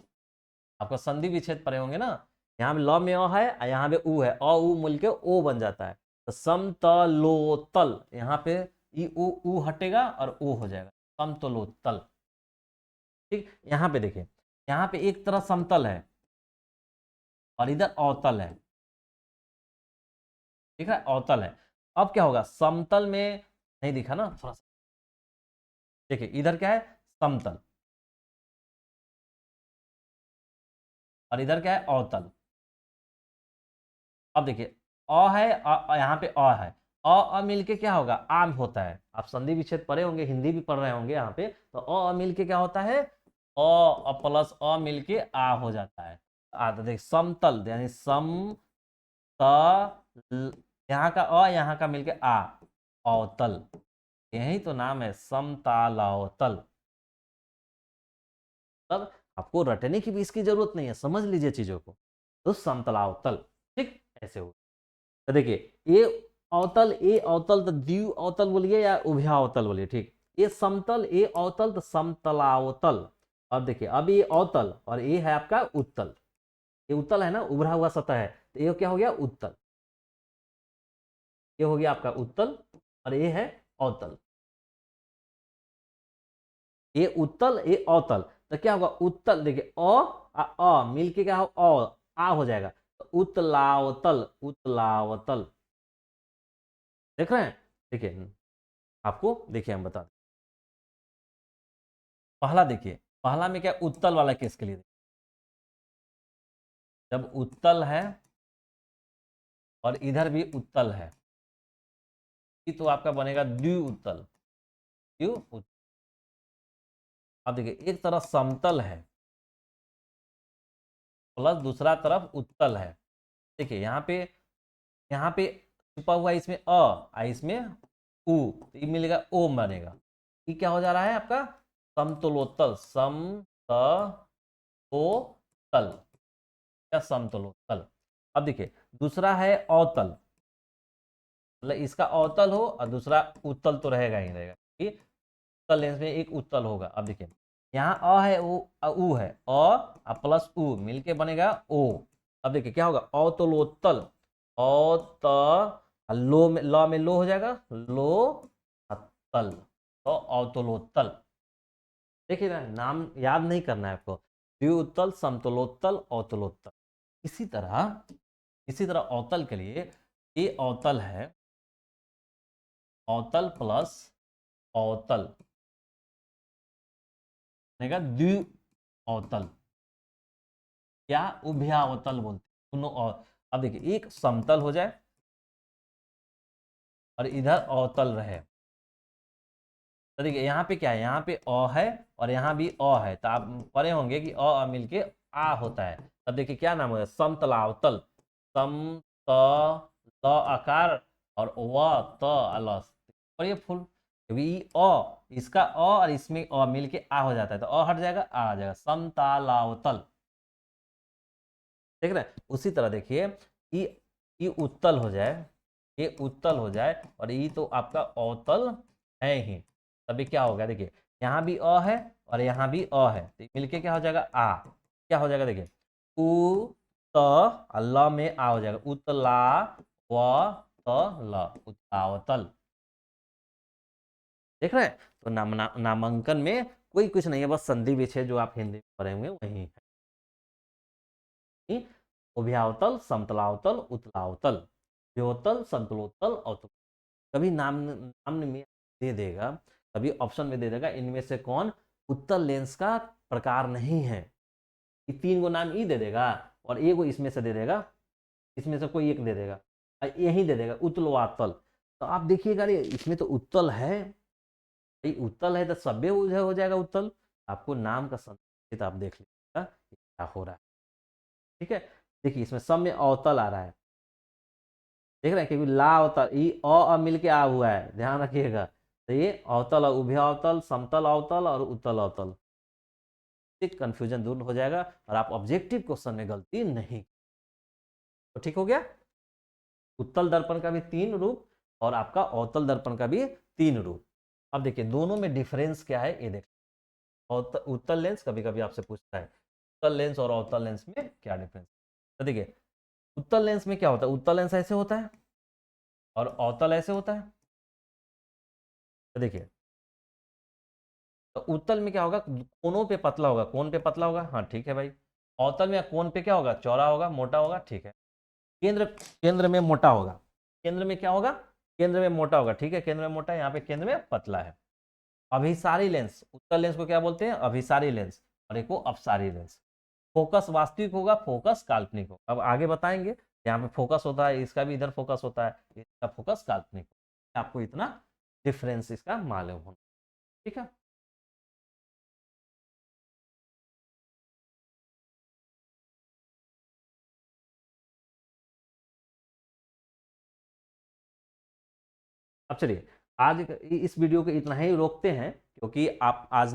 आपका संधि विच्छेद पढ़े होंगे ना, यहाँ पे ल में अ है और यहाँ पे उ है, अ उ मिल के ओ बन जाता है, तो समतलोत्तल, यहाँ पे ई उ हटेगा और ओ हो जाएगा, समतलोत्तल। ठीक, यहाँ पे देखिए, यहाँ पे एक तरफ समतल है और इधर अवतल है, दिख रहा है, अवतल है। अब क्या होगा, समतल में नहीं दिखा ना, थोड़ा सा देखिए, इधर क्या है, समतल, और इधर क्या है, अवतल। अब देखिए, अ है, यहाँ पे अ है, मिलके क्या होगा, आम होता है। आप संधि विच्छेद पढ़े होंगे, हिंदी भी पढ़ रहे होंगे यहाँ पे, तो मिलके क्या होता है, प्लस मिलके आ हो जाता है। तो देख, समतल यानी सम त, यहाँ का यहाँ का मिलके आ, अवतल, यही तो नाम है समतालावतल। तब आपको रटने की भी इसकी जरूरत नहीं है, समझ लीजिए चीजों को। तो समतलावतल, ठीक, ऐसे हो। तो देखिए, ये अवतल तो द्वि अवतल बोलिए या उभयावतल बोलिए, ठीक। ये समतल, ये अवतल तो समतलावतल। अब देखिए, अब ये अवतल और ये है आपका उत्तल। ये उत्तल है ना, उभरा हुआ सतह है, तो ये क्या हो गया, उत्तल। ये हो गया आपका उत्तल, और ये है अवतल। ये उत्तल, ये अवतल, तो क्या होगा, उत्तल, देखिए मिलके क्या हो, आ हो जाएगा, तो उत्तलावतल, उत्तलावतल। देख रहे हैं, देखिए, आपको देखिए हम बता दें। पहला देखिए, पहला में क्या, उत्तल वाला केस के लिए, जब उत्तल है और इधर भी उत्तल है, तो आपका बनेगा द्विउत्तल, द्विउत्तल। अब देखिए, एक तरफ समतल है प्लस दूसरा तरफ उत्तल है। देखिए, यहाँ पे छुपा हुआ है, इसमें इसमें उ, तो ये मिलेगा, ओ बनेगा। ये क्या हो जा रहा है आपका, समतलोत्तल, समतलोत्तल या समतलोत्तल। अब देखिए, दूसरा है अवतल, मतलब इसका अवतल हो और दूसरा उत्तल तो रहेगा ही रहेगा, ठीक। उत्तल लेंस में एक उत्तल होगा। अब देखिए, यहाँ अ है, वो उ है, प्लस उ मिलके बनेगा ओ। अब देखिए क्या होगा, अवतलोत्तल, अवत, लो में, ल में लो हो जाएगा, लो तल, तो अवतलोत्तल। देखिए ना, नाम याद नहीं करना है आपको, द्विउत्तल, समतलोत्तल, अवतलोत्तल। इसी तरह, अवतल के लिए, ये अवतल है, अवतल प्लस अवतल बनेगा द्वि अवतल या उभयावतल बोलते हैं दोनों। और अब देखिए, एक समतल हो जाए और इधर अवतल रहे, तो देखिए यहाँ पे क्या है, यहाँ पे अ है और यहाँ भी अ है, तो आप पढ़े होंगे कि मिलके आ होता है। तब देखिए क्या नाम होगा, समतलावतल, सम त ल आकार और व त अलस, और ये फुल, क्योंकि इसका और इसमें मिलके आ हो जाता है, तो हट जाएगा, आ जाएगा, समतालावतल। देख रहे हैं, उसी तरह देखिए, ये उत्तल हो जाए, ये उत्तल हो जाए और ये तो आपका अवतल है ही, तभी क्या होगा, देखिए यहाँ भी है और यहाँ भी है, तो मिलके क्या हो जाएगा, आ, क्या हो जाएगा, देखिए उ त ल में आ हो जाएगा, उतला व त ल, उत्तावतल। देख रहे हैं, तो नामांकन में कोई कुछ नहीं है, बस संधि विच्छेद जो आप हिंदी में पढ़े होंगे वही है। उभयावतल, समतलावतल, उत्तलावतल, द्वितल, समतलोत्तल, अवतल। कभी नाम में दे देगा, कभी ऑप्शन में दे देगा, इनमें से कौन उत्तल लेंस का प्रकार नहीं है, ये तीन को नाम ही दे देगा और एक को इसमें से दे देगा, इसमें से कोई एक दे देगा, यही दे देगा उत्तलवातल। तो आप देखिएगा, अरे इसमें तो उत्तल है, भाई उत्तल है तो सभ्य हो जाएगा उत्तल। आपको नाम का संकेत आप देख लीजिएगा क्या हो रहा है, ठीक है। देखिए, इसमें सब में अवतल आ रहा है, देख रहे हैं, क्योंकि ला अवतल, ई मिल के आ हुआ है, ध्यान रखिएगा। तो ये अवतल, उभय अवतल, समतल अवतल और उत्तल अवतल, कंफ्यूजन दूर हो जाएगा और आप ऑब्जेक्टिव क्वेश्चन में गलती नहीं, तो ठीक हो गया। उत्तल दर्पण का भी तीन रूप और आपका अवतल दर्पण का भी तीन रूप। अब देखिए, दोनों में डिफरेंस क्या है ये देख, उत्तल लेंस कभी कभी आपसे पूछता है, उत्तल लेंस और अवतल लेंस में क्या डिफरेंस। तो देखिए, उत्तल लेंस में क्या होता है, उत्तल लेंस ऐसे होता है और अवतल ऐसे होता है। तो देखिए, तो उत्तल में क्या होगा, कोनों पे पतला होगा, कोन पे पतला होगा, हाँ ठीक है भाई। अवतल में कोन पे क्या होगा, चौड़ा होगा, मोटा होगा, ठीक है। केंद्र केंद्र में मोटा होगा, केंद्र में क्या होगा, केंद्र में मोटा होगा, ठीक है, केंद्र में मोटा है, यहाँ पे केंद्र में पतला है। अभिसारी लेंस, उत्तल लेंस को क्या बोलते हैं, अभिसारी लेंस, और एक को अपसारी लेंस। फोकस वास्तविक होगा, फोकस काल्पनिक होगा। अब आगे बताएंगे, यहाँ पे फोकस होता है, इसका भी इधर फोकस होता है, इसका फोकस काल्पनिक होता है। आपको इतना डिफरेंस इसका मालूम होना, ठीक है। अब चलिए, आज इस वीडियो को इतना ही रोकते हैं, क्योंकि आप आज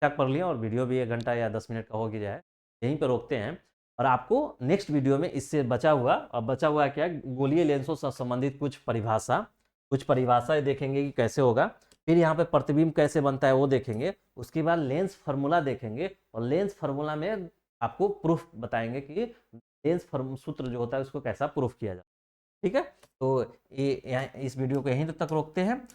तक पढ़ लिया और वीडियो भी 1 घंटा या 10 मिनट का हो गया है। यहीं पर रोकते हैं, और आपको नेक्स्ट वीडियो में इससे बचा हुआ, और बचा हुआ क्या, गोलीय लेंसों से संबंधित कुछ परिभाषाएं देखेंगे कि कैसे होगा। फिर यहाँ पे प्रतिबिंब कैसे बनता है वो देखेंगे। उसके बाद लेंस फार्मूला देखेंगे, और लेंस फार्मूला में आपको प्रूफ बताएंगे कि लेंस सूत्र जो होता है उसको कैसा प्रूफ किया जाए, ठीक है। तो ये यहाँ इस वीडियो को यहीं तक रोकते हैं,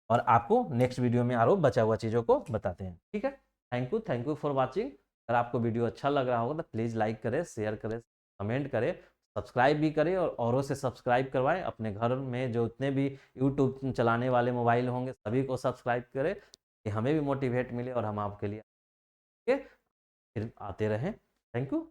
और आपको नेक्स्ट वीडियो में और बचा हुआ चीज़ों को बताते हैं, ठीक है। Thank you for watching. अगर आपको वीडियो अच्छा लग रहा होगा तो प्लीज़ लाइक करें, शेयर करें, कमेंट करें, सब्सक्राइब भी करें, और औरों से सब्सक्राइब करवाएं। अपने घर में जो उतने भी यूट्यूब चलाने वाले मोबाइल होंगे सभी को सब्सक्राइब करें, कि हमें भी मोटिवेट मिले और हम आपके लिए, ठीक है, फिर आते रहें। Thank you.